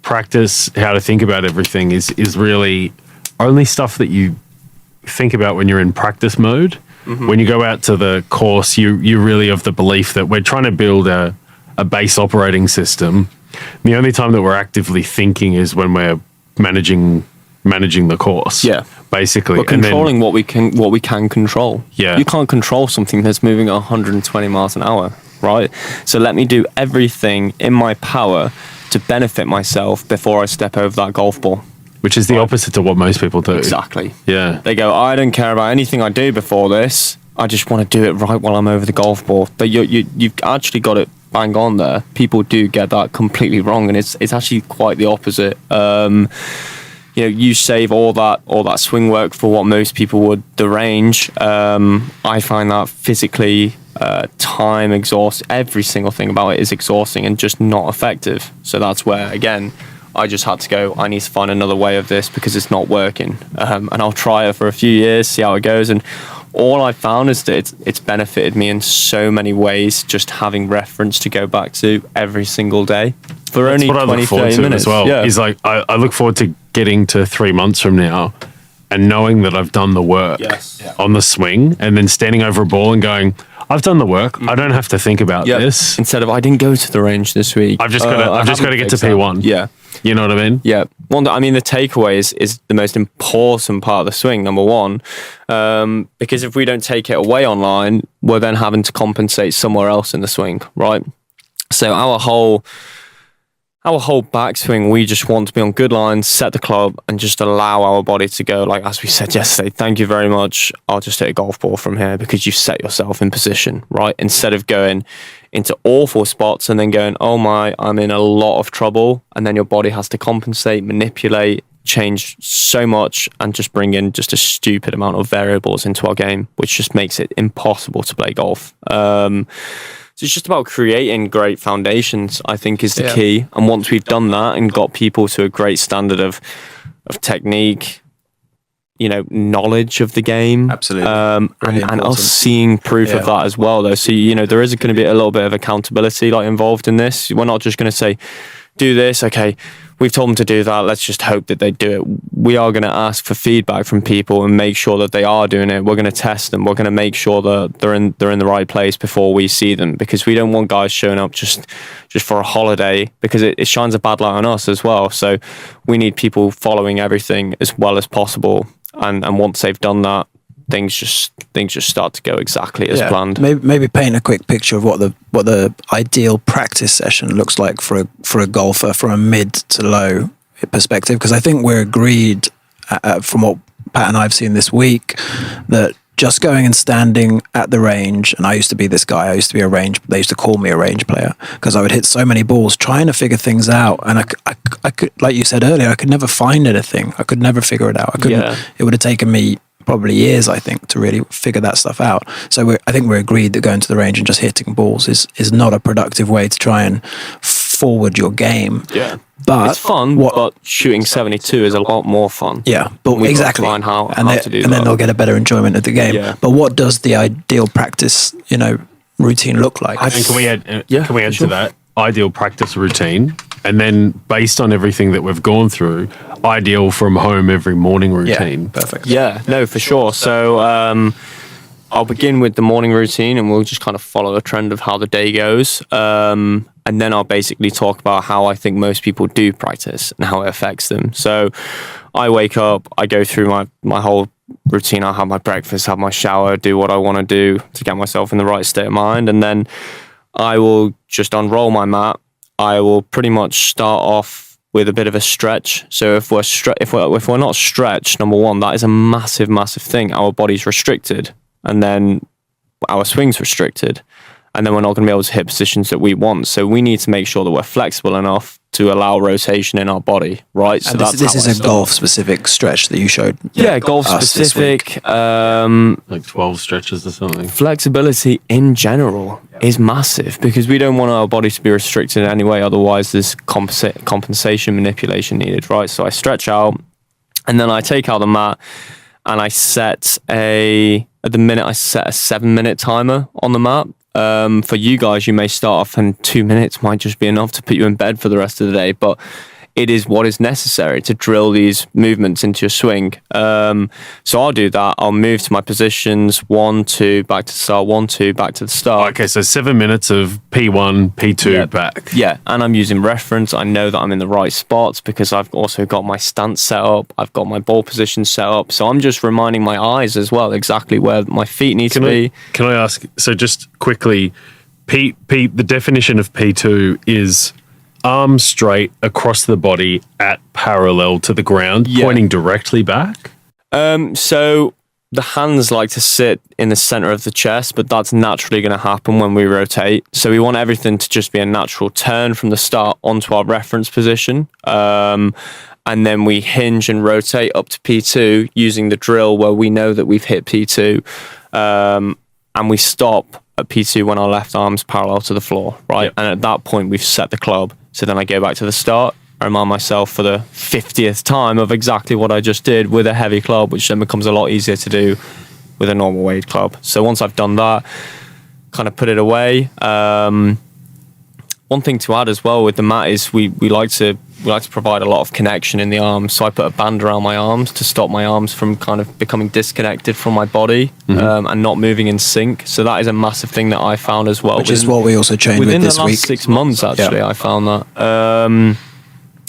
practice, how to think about everything, is really only stuff that you think about when you're in practice mode. Mm-hmm. When you go out to the course, you're really of the belief that we're trying to build a base operating system. The only time that we're actively thinking is when we're managing the course. Yeah, basically, we're controlling what we can control. Yeah, you can't control something that's moving at 120 miles an hour, right? So let me do everything in my power to benefit myself before I step over that golf ball. Which is the opposite to what most people do. Exactly. Yeah. They go, I don't care about anything I do before this. I just want to do it right while I'm over the golf ball. But you've actually got it bang on there. People do get that completely wrong, and it's actually quite the opposite. You save all that swing work for what most people would, the range. I find that physically time exhaust. Every single thing about it is exhausting and just not effective. So that's where, again, I just had to go, I need to find another way of this because it's not working. And I'll try it for a few years, see how it goes. And all I found is that it's benefited me in so many ways, just having reference to go back to every single day. For That's only what 20, I look forward 30 to minutes. as well. Yeah. Is like, I look forward to getting to 3 months from now and knowing that I've done the work on the swing, and then standing over a ball and going, I've done the work. Mm-hmm. I don't have to think about this. Instead of, I didn't go to the range this week. I've just got to get to P1. Yeah. You know what I mean? Yeah. The takeaway is the most important part of the swing, number one. Because if we don't take it away online, we're then having to compensate somewhere else in the swing, right? So our whole backswing, we just want to be on good lines, set the club, and just allow our body to go, like as we said yesterday, thank you very much, I'll just hit a golf ball from here, because you've set yourself in position, right? Instead of going into awful spots and then going, oh my, I'm in a lot of trouble, and then your body has to compensate, manipulate, change so much, and just bring in just a stupid amount of variables into our game, which just makes it impossible to play golf. So it's just about creating great foundations, I think, is the key. And once we've done that and got people to a great standard of technique, knowledge of the game. Absolutely. And us seeing proof of that as well, though. So, there is going to be a little bit of accountability involved in this. We're not just going to say, do this, okay, we've told them to do that, let's just hope that they do it. We are going to ask for feedback from people and make sure that they are doing it. We're going to test them. We're going to make sure that they're in the right place before we see them, because we don't want guys showing up just for a holiday, because it shines a bad light on us as well. So we need people following everything as well as possible. And once they've done that, things just start to go exactly as planned. Maybe paint a quick picture of what the ideal practice session looks like for a golfer from a mid to low perspective, because I think we're agreed from what Pat and I've seen this week that just going and standing at the range, and I used to be this guy. I used to be they used to call me a range player because I would hit so many balls trying to figure things out. And I could, like you said earlier, I could never find anything. I could never figure it out. I couldn't. Yeah. It would have taken me probably years, I think, to really figure that stuff out. So I think we're agreed that going to the range and just hitting balls is not a productive way to try and forward your game. Yeah. But it's fun, but shooting 72 is a lot more fun. Yeah, but We've exactly. got to find how to do and that. then they'll get a better enjoyment of the game. Yeah. But what does the ideal practice, routine look like? And can we add sure. to that ideal practice routine? And then based on everything that we've gone through, ideal from home every morning routine. Yeah, perfect. Yeah, no, for sure. So I'll begin with the morning routine and we'll just kind of follow the trend of how the day goes. And then I'll basically talk about how I think most people do practice and how it affects them. So I wake up, I go through my whole routine. I'll have my breakfast, have my shower, do what I want to do to get myself in the right state of mind. And then I will just unroll my mat. I will pretty much start off with a bit of a stretch. So if we're not stretched, number one, that is a massive, massive thing. Our body's restricted, and then our swing's restricted, and then we're not going to be able to hit positions that we want. So we need to make sure that we're flexible enough to allow rotation in our body, right? So and this is a golf-specific stretch that you showed. Yeah, golf-specific. Like 12 stretches or something. Flexibility in general is massive because we don't want our body to be restricted in any way. Otherwise, there's compensation manipulation needed, right? So I stretch out, and then I take out the mat, and I set a 7-minute timer on the mat. For you guys, you may start off and 2 minutes might just be enough to put you in bed for the rest of the day, but it is what is necessary to drill these movements into your swing. So I'll do that. I'll move to my positions, 1, 2, back to the start, 1, 2, back to the start. Okay, so 7 minutes of P1, P2 back. Yeah, and I'm using reference. I know that I'm in the right spots because I've also got my stance set up. I've got my ball position set up. So I'm just reminding my eyes as well exactly where my feet need to be. Can I ask, so just quickly, the definition of P2 is arms straight across the body at parallel to the ground, pointing directly back? So the hands like to sit in the center of the chest, but that's naturally going to happen when we rotate. So we want everything to just be a natural turn from the start onto our reference position. And then we hinge and rotate up to P2 using the drill where we know that we've hit P2. And we stop at P2 when our left arm's parallel to the floor, right? Yep. And at that point, we've set the club. So then I go back to the start. I remind myself for the 50th time of exactly what I just did with a heavy club, which then becomes a lot easier to do with a normal weight club. So once I've done that, kind of put it away. One thing to add as well with the mat is we like to provide a lot of connection in the arms. So I put a band around my arms to stop my arms from kind of becoming disconnected from my body and not moving in sync. So that is a massive thing that I found as well. Which is what we also changed with this week. Within the last 6 months, actually, I found that.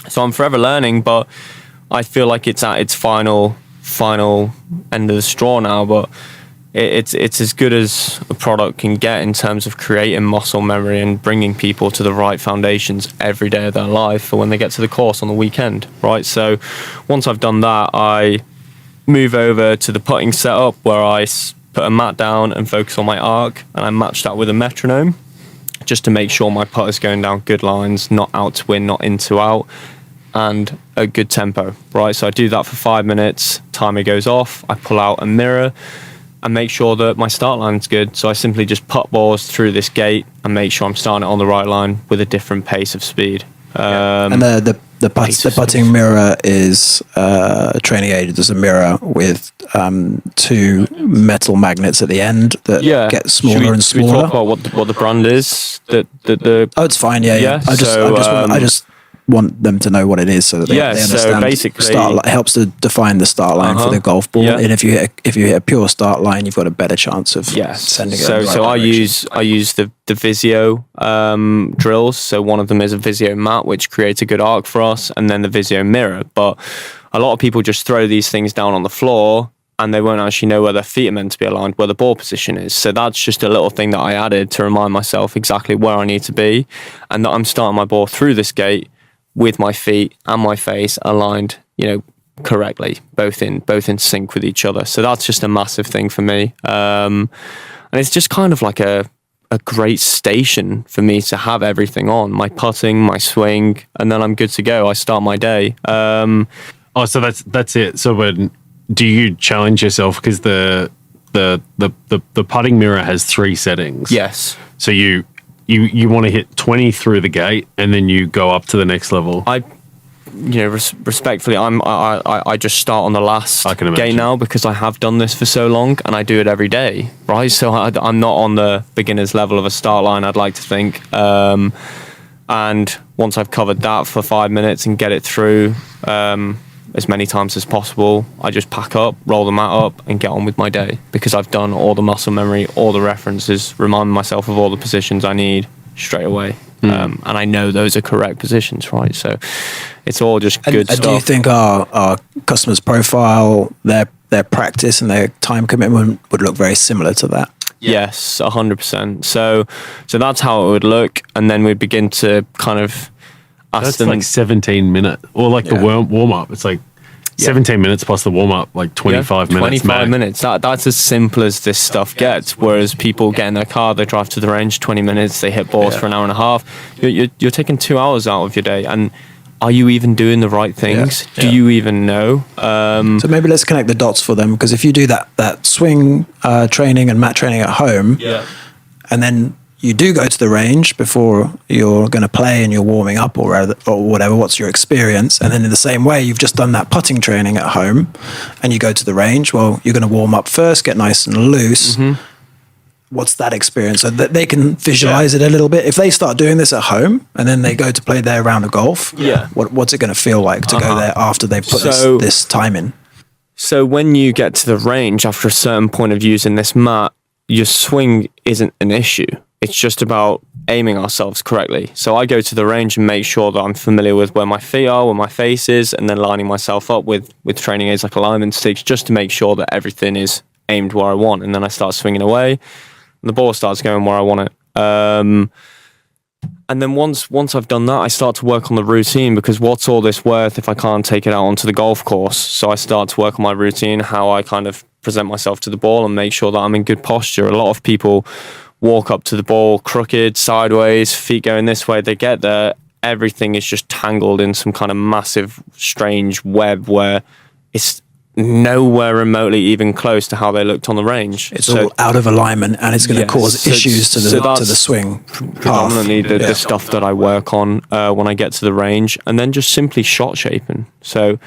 So I'm forever learning, but I feel like it's at its final end of the straw now. But it's as good as a product can get in terms of creating muscle memory and bringing people to the right foundations every day of their life for when they get to the course on the weekend, right? So once I've done that, I move over to the putting setup where I put a mat down and focus on my arc, and I match that with a metronome just to make sure my putter's going down good lines, not out to win, not in to out, and a good tempo, right? So I do that for 5 minutes, timer goes off, I pull out a mirror and make sure that my start line's good. So I simply just putt balls through this gate and make sure I'm starting it on the right line with a different pace of speed. And the putting mirror is a training aid. There's a mirror with 2 metal magnets at the end that get smaller and smaller. Should we talk about what the brand is? Oh, it's fine. Yeah. I just want them to know what it is so that they understand. So basically, it helps to define the start line for the golf ball. And if you hit a pure start line, you've got a better chance of sending it. So I use the Visio drills. So one of them is a Visio mat, which creates a good arc for us, and then the Visio mirror. But a lot of people just throw these things down on the floor and they won't actually know where their feet are meant to be aligned, where the ball position is. So that's just a little thing that I added to remind myself exactly where I need to be, and that I'm starting my ball through this gate with my feet and my face aligned, correctly, both in sync with each other. So that's just a massive thing for me. And it's just kind of like a great station for me to have everything on, my putting, my swing, and then I'm good to go. I start my day. So that's it. So do you challenge yourself, because the putting mirror has 3 settings? Yes. So you want to hit 20 through the gate, and then you go up to the next level. Respectfully, I just start on the last gate now, because I have done this for so long and I do it every day, right? So I'm not on the beginner's level of a start line, I'd like to think. And once I've covered that for 5 minutes and get it through as many times as possible, I just pack up, roll the mat up, and get on with my day, because I've done all the muscle memory, all the references, remind myself of all the positions I need straight away. And I know those are correct positions, right? So it's all just good stuff. Do you think our customers' profile, their practice and their time commitment would look very similar to that? Yes, 100%. So that's how it would look, and then we'd begin to kind of ask that's them. Like 17 minutes, or like the warm up. It's like 17 minutes plus the warm up, like 25 minutes. 25 minutes. That's as simple as this stuff gets. Whereas people get in their car, they drive to the range, 20 minutes, they hit balls for an hour and a half. You're taking 2 hours out of your day, and are you even doing the right things? Do you even know? So maybe let's connect the dots for them, because if you do that swing training and mat training at home, and then you do go to the range before you're going to play and you're warming up or whatever, what's your experience? And then in the same way, you've just done that putting training at home and you go to the range, well, you're going to warm up first, get nice and loose. What's that experience? So that they can visualize it a little bit. If they start doing this at home and then they go to play their round of golf, what's it going to feel like to go there after they've put this time in? So when you get to the range after a certain point of using this mat, your swing isn't an issue. It's just about aiming ourselves correctly. So I go to the range and make sure that I'm familiar with where my feet are, where my face is, and then lining myself up with training aids like alignment sticks, just to make sure that everything is aimed where I want. And then I start swinging away, and the ball starts going where I want it. And then once I've done that, I start to work on the routine, because what's all this worth if I can't take it out onto the golf course? So I start to work on my routine, how I kind of present myself to the ball and make sure that I'm in good posture. A lot of people walk up to the ball crooked, sideways, feet going this way. They get there, everything is just tangled in some kind of massive, strange web where it's nowhere remotely even close to how they looked on the range. It's all out of alignment, and it's going to cause issues to the swing. Predominantly the stuff that I work on when I get to the range, and then just simply shot shaping. So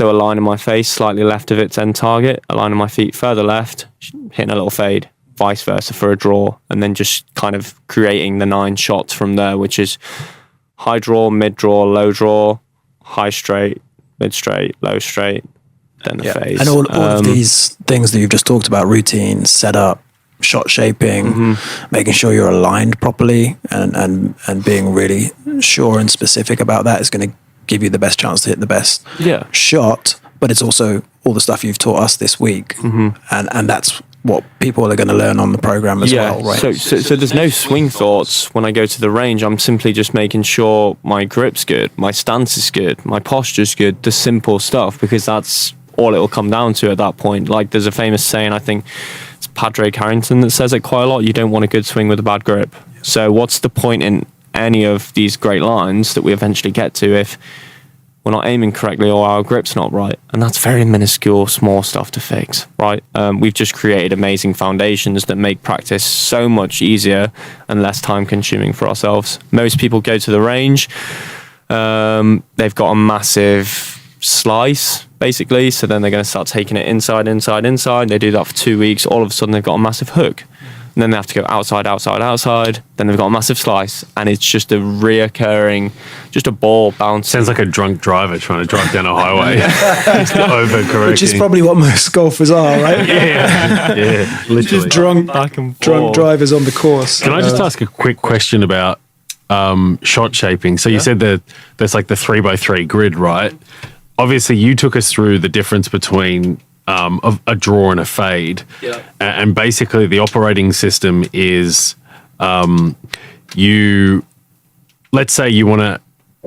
aligning my face slightly left of its end target, aligning my feet further left, hitting a little fade, vice versa for a draw, and then just kind of creating the 9 shots from there, which is high draw, mid draw, low draw, high straight, mid straight, low straight, then the fade. And all of these things that you've just talked about, routine, setup, shot shaping, making sure you're aligned properly, and being really sure and specific about that is going to give you the best chance to hit the best shot. But it's also all the stuff you've taught us this week, and that's what people are going to learn on the program as well, right? So there's no swing thoughts when I go to the range. I'm simply just making sure my grip's good, my stance is good, my posture's good, the simple stuff, because that's all it will come down to at that point. Like, there's a famous saying, I think it's Padraig Harrington that says it quite a lot: you don't want a good swing with a bad grip. So what's the point in any of these great lines that we eventually get to if we're not aiming correctly or our grip's not right? And that's very minuscule, small stuff to fix, right? We've just created amazing foundations that make practice so much easier and less time consuming for ourselves. Most people go to the range, they've got a massive slice, basically, so then they're going to start taking it inside. They do that for 2 weeks. All of a sudden they've got a massive hook, and then they have to go outside, then they've got a massive slice, and it's just a reoccurring, just a ball bouncing. Sounds like a drunk driver trying to drive down a highway. Overcorrecting. Which is probably what most golfers are, right? Yeah, literally. Just drunk drivers on the course. Can I just ask a quick question about shot shaping? So you said that there's like the 3x3 grid, right? Obviously, you took us through the difference between a draw and a fade. Yeah. And basically the operating system is let's say you're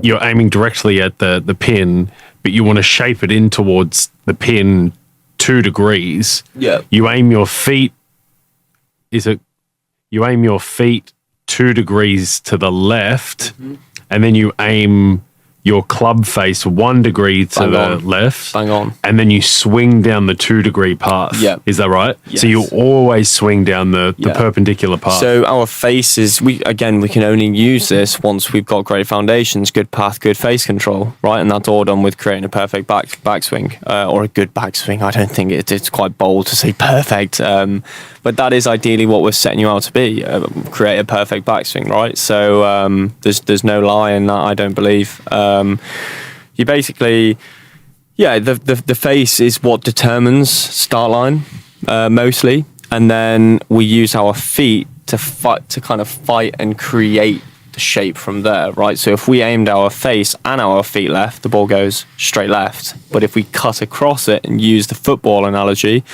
aiming directly at the pin, but you want to shape it in towards the pin 2 degrees. Yeah. You aim your feet. You aim your feet 2 degrees to the left, and then you aim your club face 1 degree to the left. Bang on. And then you swing down the 2 degree path. Yeah. Is that right? Yes. So you always swing down the perpendicular path. So our faces, we can only use this once we've got great foundations, good path, good face control, right? And that's all done with creating a perfect backswing or a good backswing. I don't think it's quite bold to say perfect, but that is ideally what we're setting you out to be, create a perfect backswing, right? So there's no lie in that, I don't believe. You basically, the face is what determines start line mostly, and then we use our feet to fight and create the shape from there, right? So if we aimed our face and our feet left, the ball goes straight left. But if we cut across it and use the football analogy,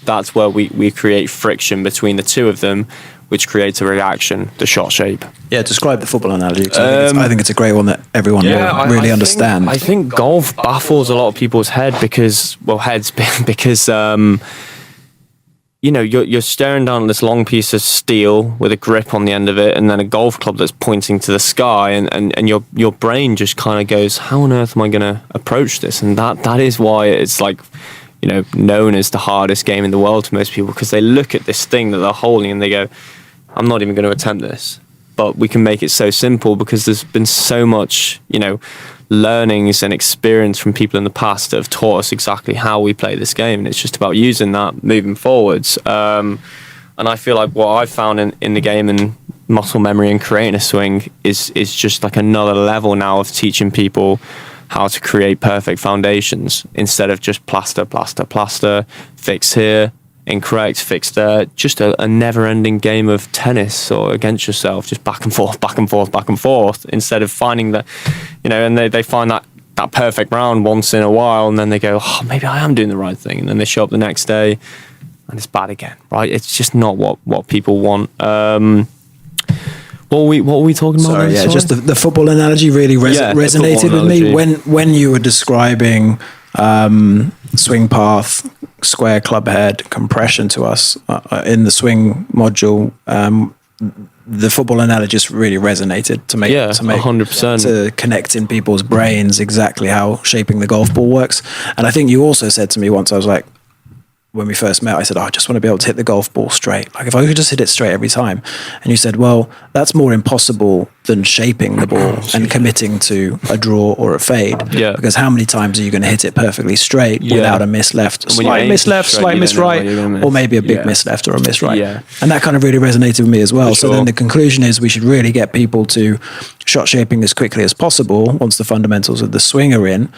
that's where we create friction between the two of them, which creates a reaction, the shot shape. Yeah, describe the football analogy. 'Cause I think it's a great one that everyone will really understand. I think golf baffles a lot of people's heads because you're staring down at this long piece of steel with a grip on the end of it, and then a golf club that's pointing to the sky, and your brain just kind of goes, how on earth am I going to approach this? And that is why it's like, known as the hardest game in the world to most people, because they look at this thing that they're holding and they go, I'm not even going to attempt this. But we can make it so simple because there's been so much, learnings and experience from people in the past that have taught us exactly how we play this game. And it's just about using that moving forwards. And I feel like what I've found in the game and muscle memory and creating a swing is just like another level now of teaching people how to create perfect foundations instead of just plaster, fix here, incorrect, fix there. Just a never-ending game of tennis or against yourself, just back and forth, instead of finding that, and they find that perfect round once in a while, and then they go, oh, maybe I am doing the right thing, and then they show up the next day and it's bad again, right? It's just not what people want. What were we talking about? Sorry, just the football analogy really resonated with me when you were describing swing path, square club head, compression to us in the swing module. The football analogy just really resonated to make 100% to connect in people's brains exactly how shaping the golf ball works. And I think you also said to me once, I was like, when we first met, I said, I just want to be able to hit the golf ball straight. Like if I could just hit it straight every time. And you said, well, that's more impossible than shaping the ball and committing to a draw or a fade. Yeah. Because how many times are you going to hit it perfectly straight without a miss left, slight miss left, slight miss right, or maybe a big miss left or a miss right. Yeah. And that kind of really resonated with me as well. So then the conclusion is we should really get people to shot shaping as quickly as possible once the fundamentals of the swing are in.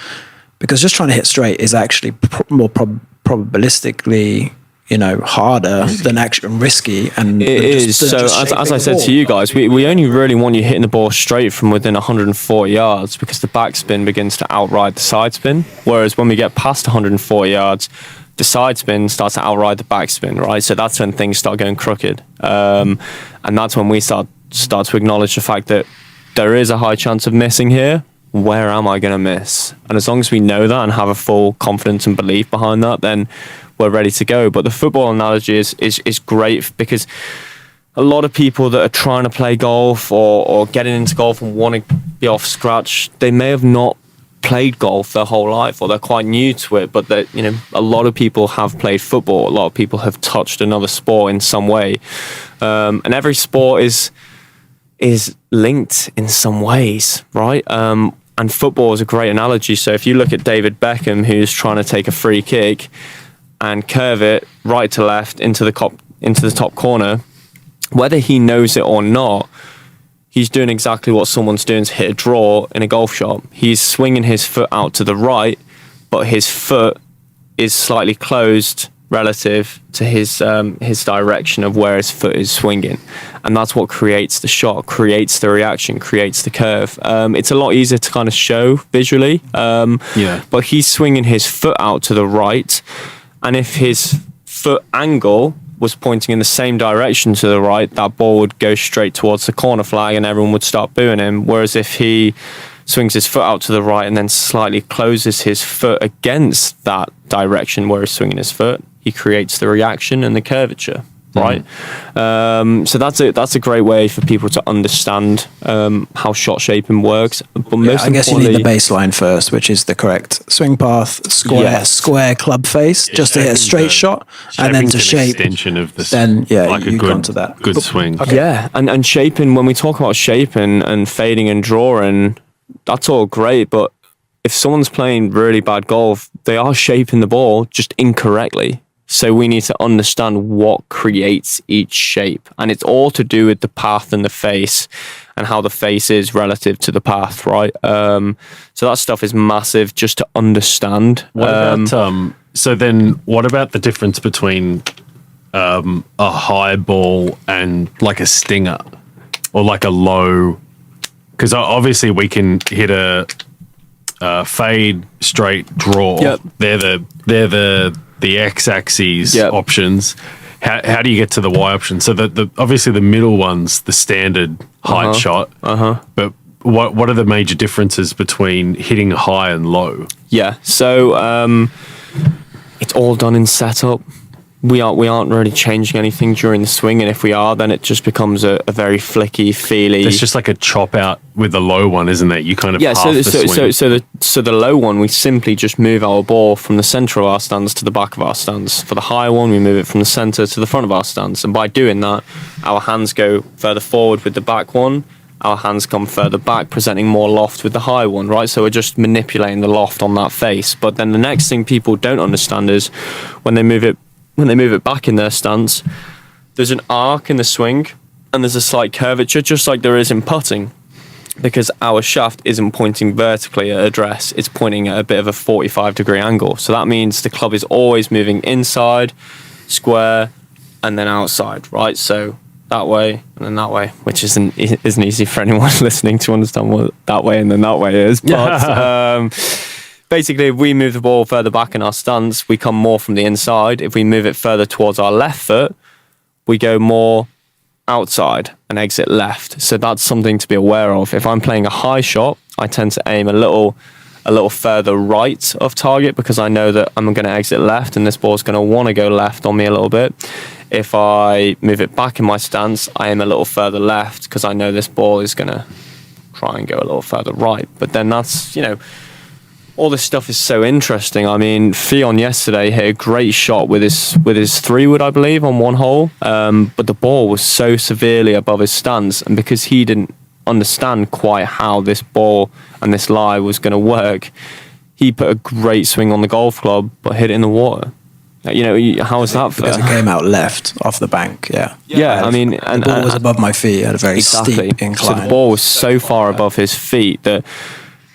Because just trying to hit straight is actually more probabilistically, harder than actually risky. And it is. So as I said to you guys, we only really want you hitting the ball straight from within 140 yards because the backspin begins to outride the side spin. Whereas when we get past 140 yards, the side spin starts to outride the backspin, right? So that's when things start going crooked. And that's when we start to acknowledge the fact that there is a high chance of missing here. Where am I going to miss? And as long as we know that and have a full confidence and belief behind that, then we're ready to go. But the football analogy is great because a lot of people that are trying to play golf or getting into golf and want to be off scratch, they may have not played golf their whole life or they're quite new to it, but that a lot of people have played football. A lot of people have touched another sport in some way. And every sport is linked in some ways, right? And football is a great analogy. So if you look at David Beckham, who's trying to take a free kick and curve it right to left into the top corner, whether he knows it or not, he's doing exactly what someone's doing to hit a draw in a golf shot. He's swinging his foot out to the right, but his foot is slightly closed relative to his direction of where his foot is swinging, and that's what creates the shot, creates the reaction, creates the curve. It's a lot easier to kind of show visually, but he's swinging his foot out to the right, and if his foot angle was pointing in the same direction to the right, that ball would go straight towards the corner flag and everyone would start booing him. Whereas if he swings his foot out to the right and then slightly closes his foot against that direction where he's swinging his foot, he creates the reaction and the curvature, right? So that's a great way for people to understand how shot shaping works. But most I guess you need the baseline first, which is the correct swing path, square club face, just to hit a straight shot, and then to shape. Extension of the Then like you a go on to that. good swing. Okay. Yeah, and shaping, when we talk about shaping and fading and drawing, that's all great, but if someone's playing really bad golf, they are shaping the ball just incorrectly. So we need to understand what creates each shape. And it's all to do with the path and the face and how the face is relative to the path, right? So that stuff is massive just to understand. What about, so then what about the difference between a high ball and like a stinger or like a low? Because obviously we can hit a fade, straight, draw. Yep. They're the x-axis options. How do you get to the y option? So the obviously the middle one's the standard height shot. But what are the major differences between hitting high and low? Yeah, so it's all done in setup. We aren't really changing anything during the swing, and if we are, then it just becomes a very flicky, feely. It's just like a chop out with the low one, isn't it? You kind of half the swing. So the low one, we simply just move our ball from the center of our stance to the back of our stance. For the high one, we move it from the center to the front of our stance, and by doing that, our hands go further forward with the back one. Our hands come further back, presenting more loft with the high one, right? So we're just manipulating the loft on that face. But then the next thing people don't understand is when they move it back in their stance, there's an arc in the swing and there's a slight curvature, just like there is in putting, because our shaft isn't pointing vertically at address, it's pointing at a bit of a 45-degree angle. So that means the club is always moving inside, square, and then outside, right? So that way and then that way, which isn't easy for anyone listening to understand what that way and then that way is. But basically, if we move the ball further back in our stance, we come more from the inside. If we move it further towards our left foot, we go more outside and exit left. So that's something to be aware of. If I'm playing a high shot, I tend to aim a little further right of target because I know that I'm going to exit left and this ball's going to want to go left on me a little bit. If I move it back in my stance, I aim a little further left because I know this ball is going to try and go a little further right. But then that's, all this stuff is so interesting. I mean, Fionn yesterday hit a great shot with his 3-wood, I believe, on one hole. But the ball was so severely above his stance, and because he didn't understand quite how this ball and this lie was going to work, he put a great swing on the golf club, but hit it in the water. How was that for? Because it came out left off the bank, Yeah, I mean... The ball was above my feet, had a very steep incline. So the ball was so far above his feet that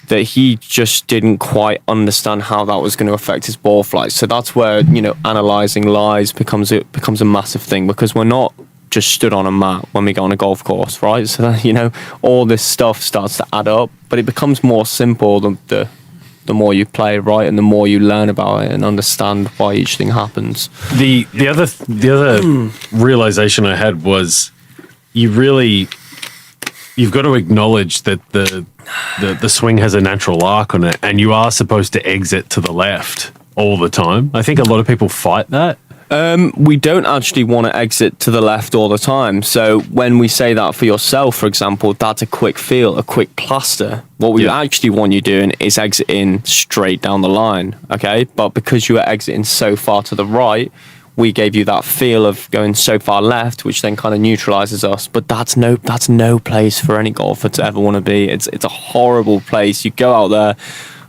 he just didn't quite understand how that was going to affect his ball flight. So that's where, analysing lies becomes a massive thing, because we're not just stood on a mat when we go on a golf course, right? So that, all this stuff starts to add up, but it becomes more simple the more you play, right, and the more you learn about it and understand why each thing happens. The other realization I had was you've got to acknowledge that the swing has a natural arc on it, and you are supposed to exit to the left all the time. I think a lot of people fight that. We don't actually want to exit to the left all the time. So when we say that for yourself, for example, that's a quick feel, a quick plaster. What we actually want you doing is exiting straight down the line, okay? But because you are exiting so far to the right, we gave you that feel of going so far left, which then kind of neutralizes us. But that's no place for any golfer to ever want to be. It's a horrible place. You go out there,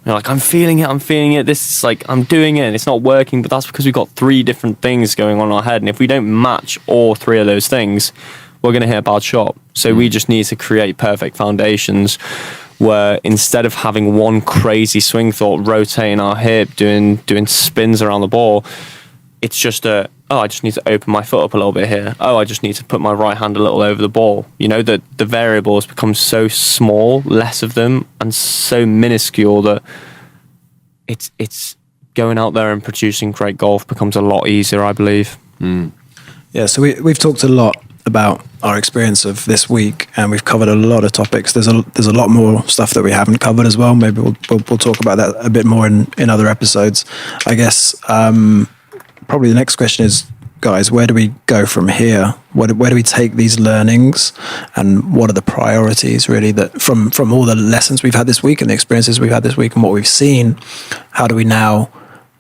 you're like, I'm feeling it. This is like, I'm doing it and it's not working. But that's because we've got 3 different things going on in our head. And if we don't match all 3 of those things, we're going to hit a bad shot. So we just need to create perfect foundations where instead of having one crazy swing thought, rotating our hip, doing spins around the ball, it's just I just need to open my foot up a little bit here. I just need to put my right hand a little over the ball. The variables become so small, less of them, and so minuscule that it's going out there and producing great golf becomes a lot easier, I believe. Yeah, Yeah, so we've talked a lot about our experience of this week, and we've covered a lot of topics. There's a lot more stuff that we haven't covered as well. Maybe we'll talk about that a bit more in other episodes. I guess probably the next question is, guys, where do we go from here? Where do we take these learnings, and what are the priorities really that from all the lessons we've had this week and the experiences we've had this week and what we've seen? How do we now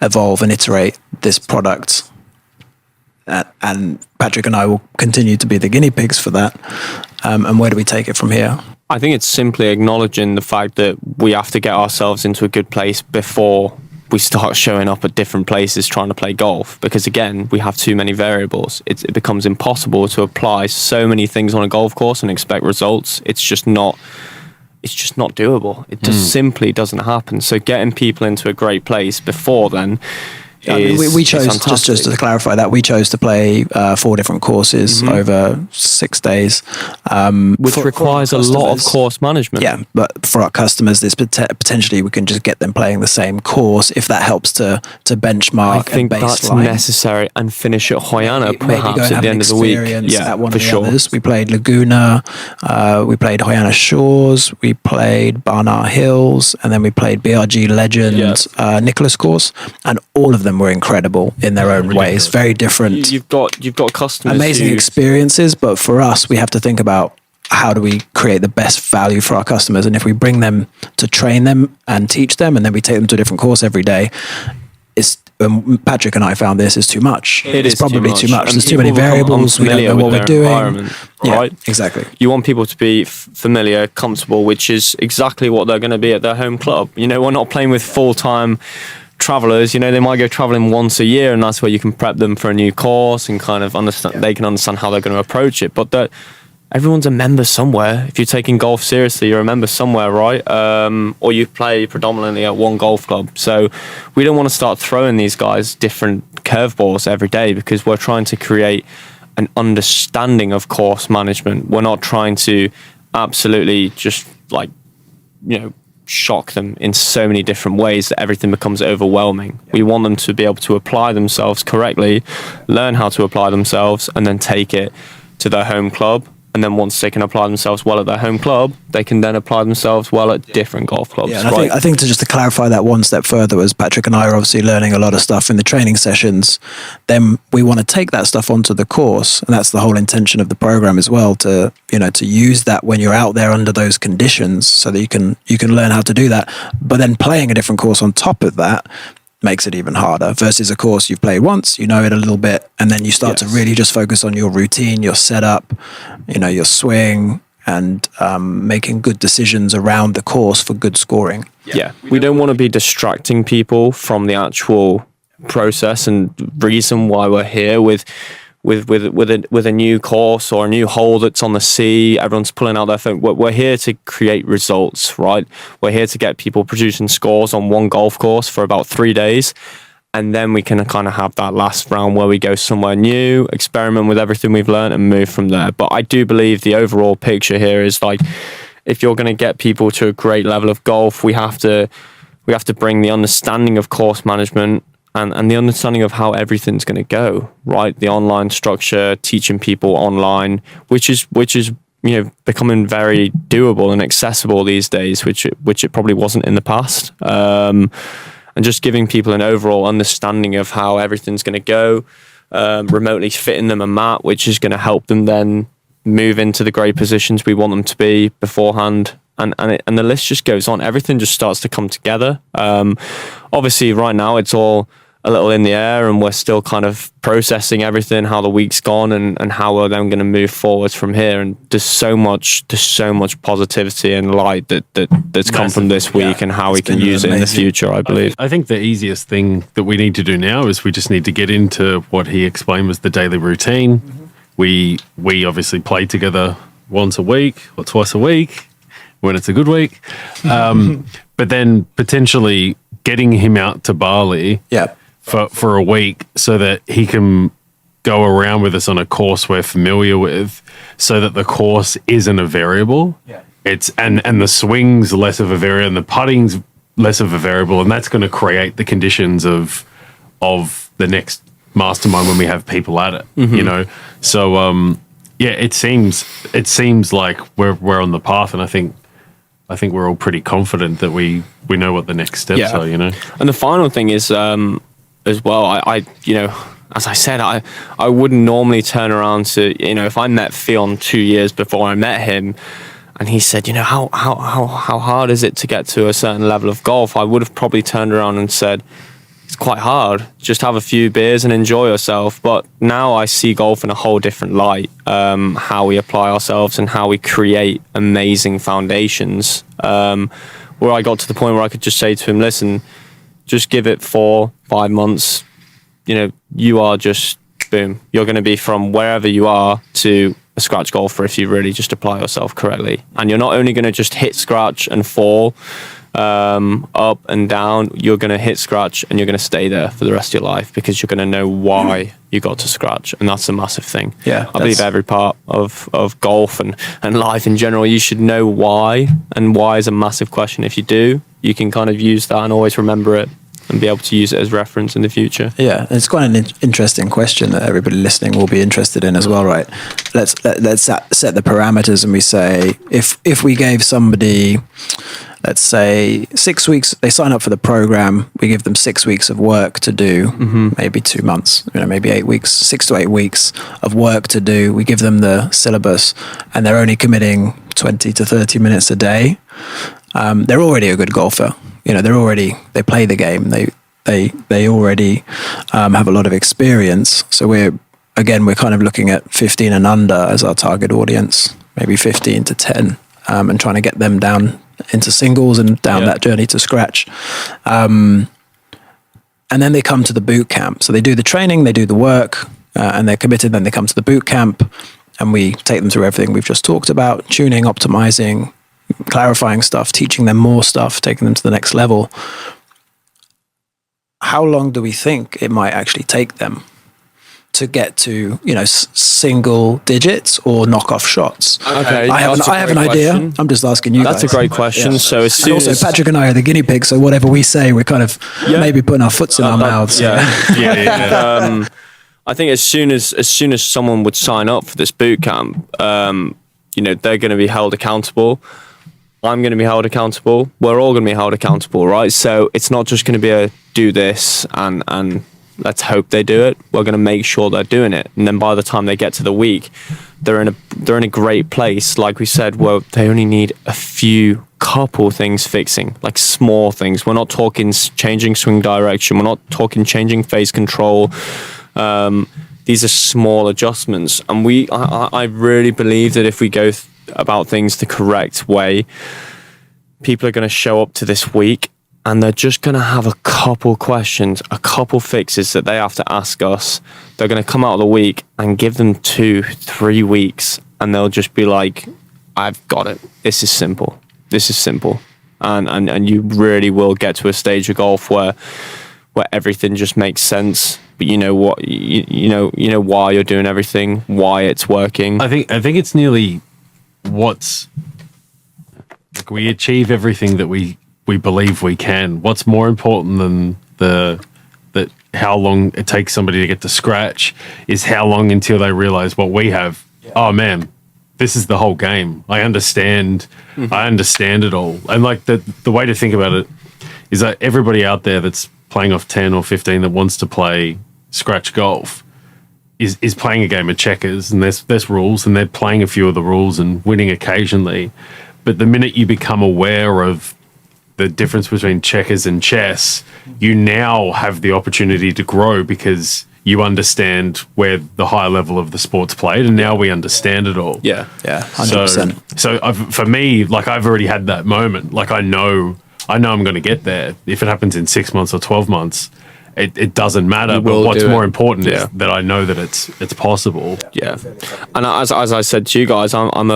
evolve and iterate this product? And Patrick and I will continue to be the guinea pigs for that. And where do we take it from here? I think it's simply acknowledging the fact that we have to get ourselves into a good place before we start showing up at different places trying to play golf. Because again, we have too many variables. It becomes impossible to apply so many things on a golf course and expect results. It's just not doable. It just simply doesn't happen. So getting people into a great place before then, we chose, just to clarify that, we chose to play 4 different courses over 6 days. Which requires a lot of course management. Yeah, but for our customers, this potentially we can just get them playing the same course if that helps to benchmark. I think that's necessary, and finish at Hoyana perhaps at the end of the week. Yeah, at one of the others. We played Laguna, we played Hoyana Shores, we played Barnard Hills, and then we played BRG Legend Nicholas course, and all of them were incredible in their own ways, very different. You've got customers, amazing experiences, but for us, we have to think about how do we create the best value for our customers, and if we bring them to train them and teach them, and then we take them to a different course every day, it's Patrick and I found this is too much. It's probably too much. There's too many variables. We don't know what we're doing. Right? Exactly. You want people to be familiar, comfortable, which is exactly what they're going to be at their home club. You know, we're not playing with full-time travelers. You know, they might go traveling once a year, and that's where you can prep them for a new course and kind of understand. They can understand how they're going to approach it. But everyone's a member somewhere. If you're taking golf seriously, you're a member somewhere, right? Or you play predominantly at one golf club. So we don't want to start throwing these guys different curveballs every day, because we're trying to create an understanding of course management. We're not trying to absolutely just shock them in so many different ways that everything becomes overwhelming. We want them to be able to apply themselves correctly, learn how to apply themselves, and then take it to their home club. And then once they can apply themselves well at their home club, they can then apply themselves well at different golf clubs. Yeah, I think to clarify that one step further, as Patrick and I are obviously learning a lot of stuff in the training sessions, then we want to take that stuff onto the course, and that's the whole intention of the program as well, to use that when you're out there under those conditions, so that you can learn how to do that. But then playing a different course on top of that makes it even harder, versus a course you've played once, you know it a little bit, and then you start to really just focus on your routine, your setup, your swing, and making good decisions around the course for good scoring. Yeah, we don't want to be distracting people from the actual process and reason why we're here with a new course or a new hole that's on the sea. Everyone's pulling out their phone. We're here to create results, right? We're here to get people producing scores on one golf course for about 3 days, and then we can kind of have that last round where we go somewhere new, experiment with everything we've learned, and move from there. But I do believe the overall picture here is, like, if you're going to get people to a great level of golf, we have to bring the understanding of course management and the understanding of how everything's going to go, right? The online structure, teaching people online, which is becoming very doable and accessible these days, which it probably wasn't in the past. And just giving people an overall understanding of how everything's going to go, remotely fitting them a mat, which is going to help them then move into the great positions we want them to be beforehand. And the list just goes on. Everything just starts to come together. Obviously, right now it's all a little in the air, and we're still kind of processing everything, how the week's gone, and how we're then going to move forwards from here. And there's so much positivity and light that's come from this week, and how we can use it in the future, I believe. I think the easiest thing that we need to do now is we just need to get into what he explained was the daily routine. We obviously play together once a week or twice a week when it's a good week. But then potentially getting him out to Bali for a week, so that he can go around with us on a course we're familiar with, so that the course isn't a variable. Yeah. It's and the swing's less of a variable, and the putting's less of a variable, and that's going to create the conditions of the next mastermind when we have people at it, you know? So, yeah, it seems like we're on the path, and I think we're all pretty confident that we know what the next steps are, you know? And the final thing is, as well, I you know, as I said, I wouldn't normally turn around to, you know, if I met Fionn 2 years before I met him, and he said, you know, how hard is it to get to a certain level of golf? I would have probably turned around and said, it's quite hard. Just have a few beers and enjoy yourself. But now I see golf in a whole different light, how we apply ourselves and how we create amazing foundations. Where I got to the point where I could just say to him, listen, just give it 4-5 months. You know, you are just, boom, you're going to be from wherever you are to a scratch golfer if you really just apply yourself correctly. And you're not only going to just hit scratch and fall up and down, you're going to hit scratch and you're going to stay there for the rest of your life, because you're going to know why you got to scratch. And that's a massive thing. Yeah, I believe every part of golf and life in general, you should know why. And why is a massive question. If you do, you can kind of use that and always remember it and be able to use it as reference in the future. Yeah, it's quite an interesting question that everybody listening will be interested in as well, right? Let's set the parameters, and we say if we gave somebody, let's say 6 weeks, they sign up for the program, we give them 6 weeks of work to do, maybe 2 months, you know, maybe 8 weeks, 6 to 8 weeks of work to do. We give them the syllabus, and they're only committing 20 to 30 minutes a day. They're already a good golfer. You know, they play the game. They already have a lot of experience. So we're kind of looking at 15 and under as our target audience, maybe 15 to 10, and trying to get them down into singles and down that journey to scratch. And then they come to the boot camp. So they do the training, they do the work, and they're committed. Then they come to the boot camp, and we take them through everything we've just talked about: tuning, optimizing, clarifying stuff, teaching them more stuff, taking them to the next level. How long do we think it might actually take them to get to, you know, single digits or knock off shots? Okay, I have an idea. I'm just asking you. That's guys. a great question. Yeah. So as soon also, as Patrick and I are the guinea pigs, so whatever we say, we're kind of maybe putting our foots in our mouths. Yeah. I think as soon as someone would sign up for this boot camp, you know, they're going to be held accountable. I'm going to be held accountable. We're all going to be held accountable, right? So it's not just going to be a do this and let's hope they do it. We're going to make sure they're doing it. And then by the time they get to the week, they're in a great place. Like we said, where they only need a couple things fixing, like small things. We're not talking changing swing direction. We're not talking changing phase control. These are small adjustments. And I really believe that if we go about things the correct way, people are going to show up to this week and they're just going to have a couple questions, a couple fixes that they have to ask us. They're going to come out of the week and give them 2-3 weeks, and they'll just be like, I've got it. This is simple. And you really will get to a stage of golf where everything just makes sense. But you know what, you know why you're doing everything, why it's working. I think it's nearly we achieve everything that we believe we can. What's more important than that how long it takes somebody to get to scratch is how long until they realize what we have. Yeah. Oh man, this is the whole game. I understand. I understand it all. And like the way to think about it is that everybody out there that's playing off 10 or 15 that wants to play scratch golf is playing a game of checkers, and there's rules, and they're playing a few of the rules and winning occasionally. But the minute you become aware of the difference between checkers and chess, you now have the opportunity to grow because you understand where the higher level of the sport's played, and now we understand it all. Yeah, 100%. So for me, like, I've already had that moment. Like, I know I'm going to get there. If it happens in 6 months or 12 months, it doesn't matter. But what's more important is that I know that it's possible. Yeah, and as I said to you guys, I'm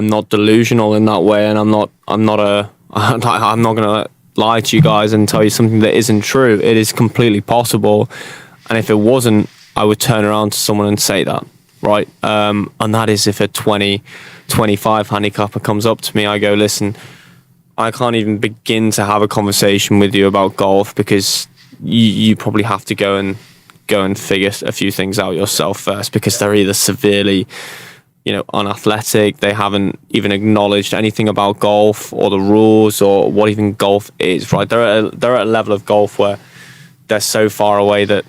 not delusional in that way, and I'm not going to lie to you guys and tell you something that isn't true. It is completely possible, and if it wasn't, I would turn around to someone and say that, right? And that is if a 20-25 handicapper comes up to me, I go, listen, I can't even begin to have a conversation with you about golf because you probably have to go and go and figure a few things out yourself first, because they're either severely, unathletic, they haven't even acknowledged anything about golf or the rules or what even golf is, right? They're at a level of golf where they're so far away that,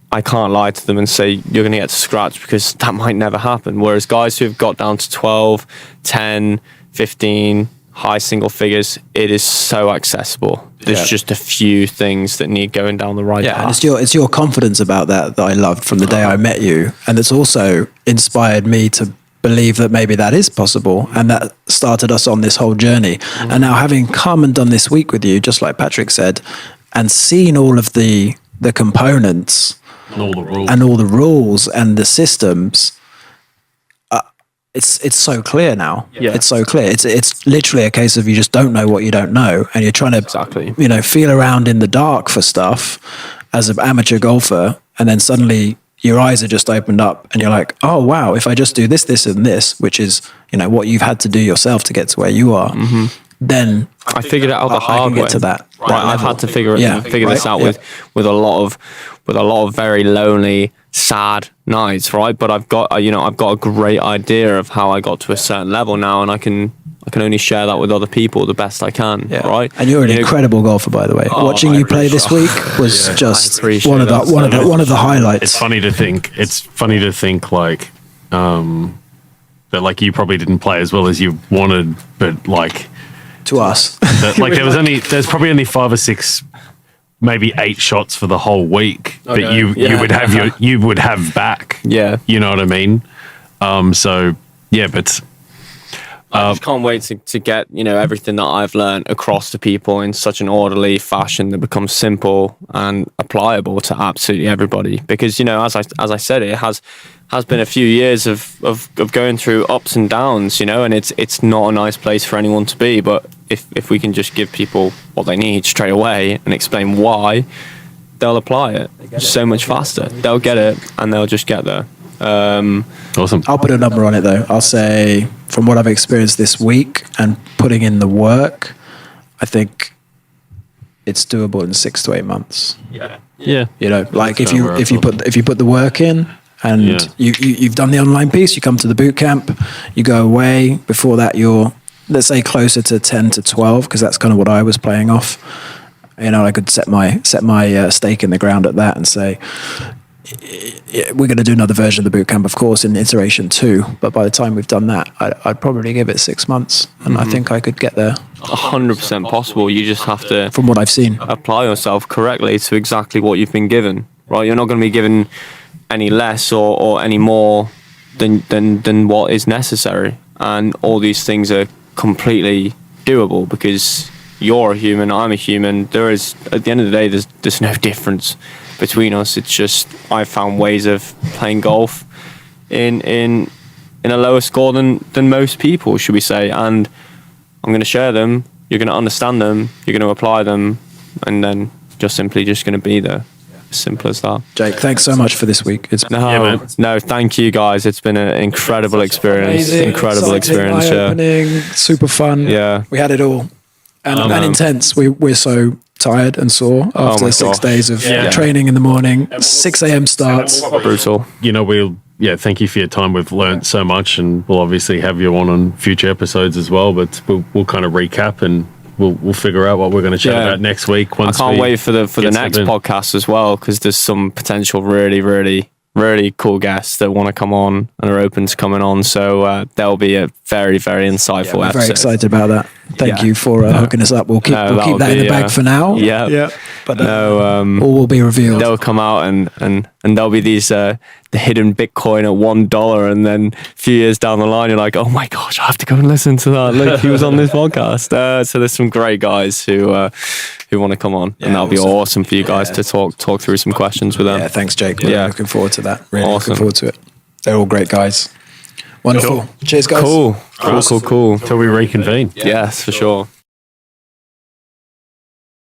I can't lie to them and say you're going to get to scratch, because that might never happen. Whereas guys who have got down to 12, 10, 15, high single figures, it is so accessible. There's just a few things that need going down the right path. And it's your confidence about that I loved from the day I met you, and it's also inspired me to believe that maybe that is possible, and that started us on this whole journey. And now, having come and done this week with you, just like Patrick said, and seen all of the components and all the rules and the systems, it's so clear now. Yeah. It's so clear. It's literally a case of you just don't know what you don't know, and you're trying to feel around in the dark for stuff as an amateur golfer, and then suddenly your eyes are just opened up and you're like, oh wow, if I just do this, this and this, which is what you've had to do yourself to get to where you are, then I figured it out the hard way. Get to that. Right, I've had to figure this out with a lot of very lonely, sad nights, right? But I've got a great idea of how I got to a certain level now, and I can only share that with other people the best I can, right? And you're an incredible golfer, by the way. Watching you play this week was just one of the highlights. It's funny to think like that, like, you probably didn't play as well as you wanted, but like to us, like there's probably only 5 or 6, maybe 8 shots for the whole week that you would have back. Yeah, you know what I mean. So yeah, but I just can't wait to get everything that I've learned across to people in such an orderly fashion that becomes simple and applicable to absolutely everybody. Because as I said, it has been a few years of going through ups and downs, and it's not a nice place for anyone to be. But if we can just give people what they need straight away and explain why, they'll apply it so much faster. They'll get it and they'll just get there. Awesome. I'll put a number on it though. I'll say, from what I've experienced this week and putting in the work, I think it's doable in 6 to 8 months. Yeah. Like if you put the work in, and you've done the online piece, you come to the boot camp, you go away. Before that, you're, let's say, closer to 10 to 12, because that's kind of what I was playing off. I could set my stake in the ground at that and say, we're going to do another version of the bootcamp, of course, in iteration 2. But by the time we've done that, I'd probably give it 6 months, and I think I could get there. 100% possible. You just have to, from what I've seen, apply yourself correctly to exactly what you've been given. Right? You're not going to be given any less or any more than what is necessary, and all these things are completely doable because you're a human, I'm a human. There is, at the end of the day, there's no difference between us. It's just I've found ways of playing golf in a lower score than most people, should we say, and I'm going to share them. You're going to understand them, you're going to apply them, and then just simply just going to be there. Simple as that. Jake, thanks so much for this week. No, thank you guys. It's been an incredible experience. Amazing, incredible experience. Eye-opening, super fun. Yeah, we had it all, and intense. We're so tired and sore after 6 days of training in the morning. 6 a.m. starts. Brutal. Thank you for your time. We've learned so much, and we'll obviously have you on future episodes as well. But we'll kind of recap, and we'll figure out what we're going to chat about next week. I can't wait for the next podcast as well, because there's some potential really, really, really cool guests that want to come on and are open to coming on. So there'll be a very, very insightful episode. Very excited about that. Thank you for hooking us up. We'll keep that in the bag for now. Yeah. But all will be revealed. They'll come out and there'll be these the hidden Bitcoin at $1, and then a few years down the line you're like, oh my gosh, I have to go and listen to that. Look, he was on this podcast. So there's some great guys who want to come on, and that'll be awesome for you guys to talk through some questions with them. Yeah, thanks, Jake. Really looking forward to that. Really looking forward to it. They're all great guys. Wonderful. Cool. Cheers, guys. Cool. Till we reconvene. Yes, for sure.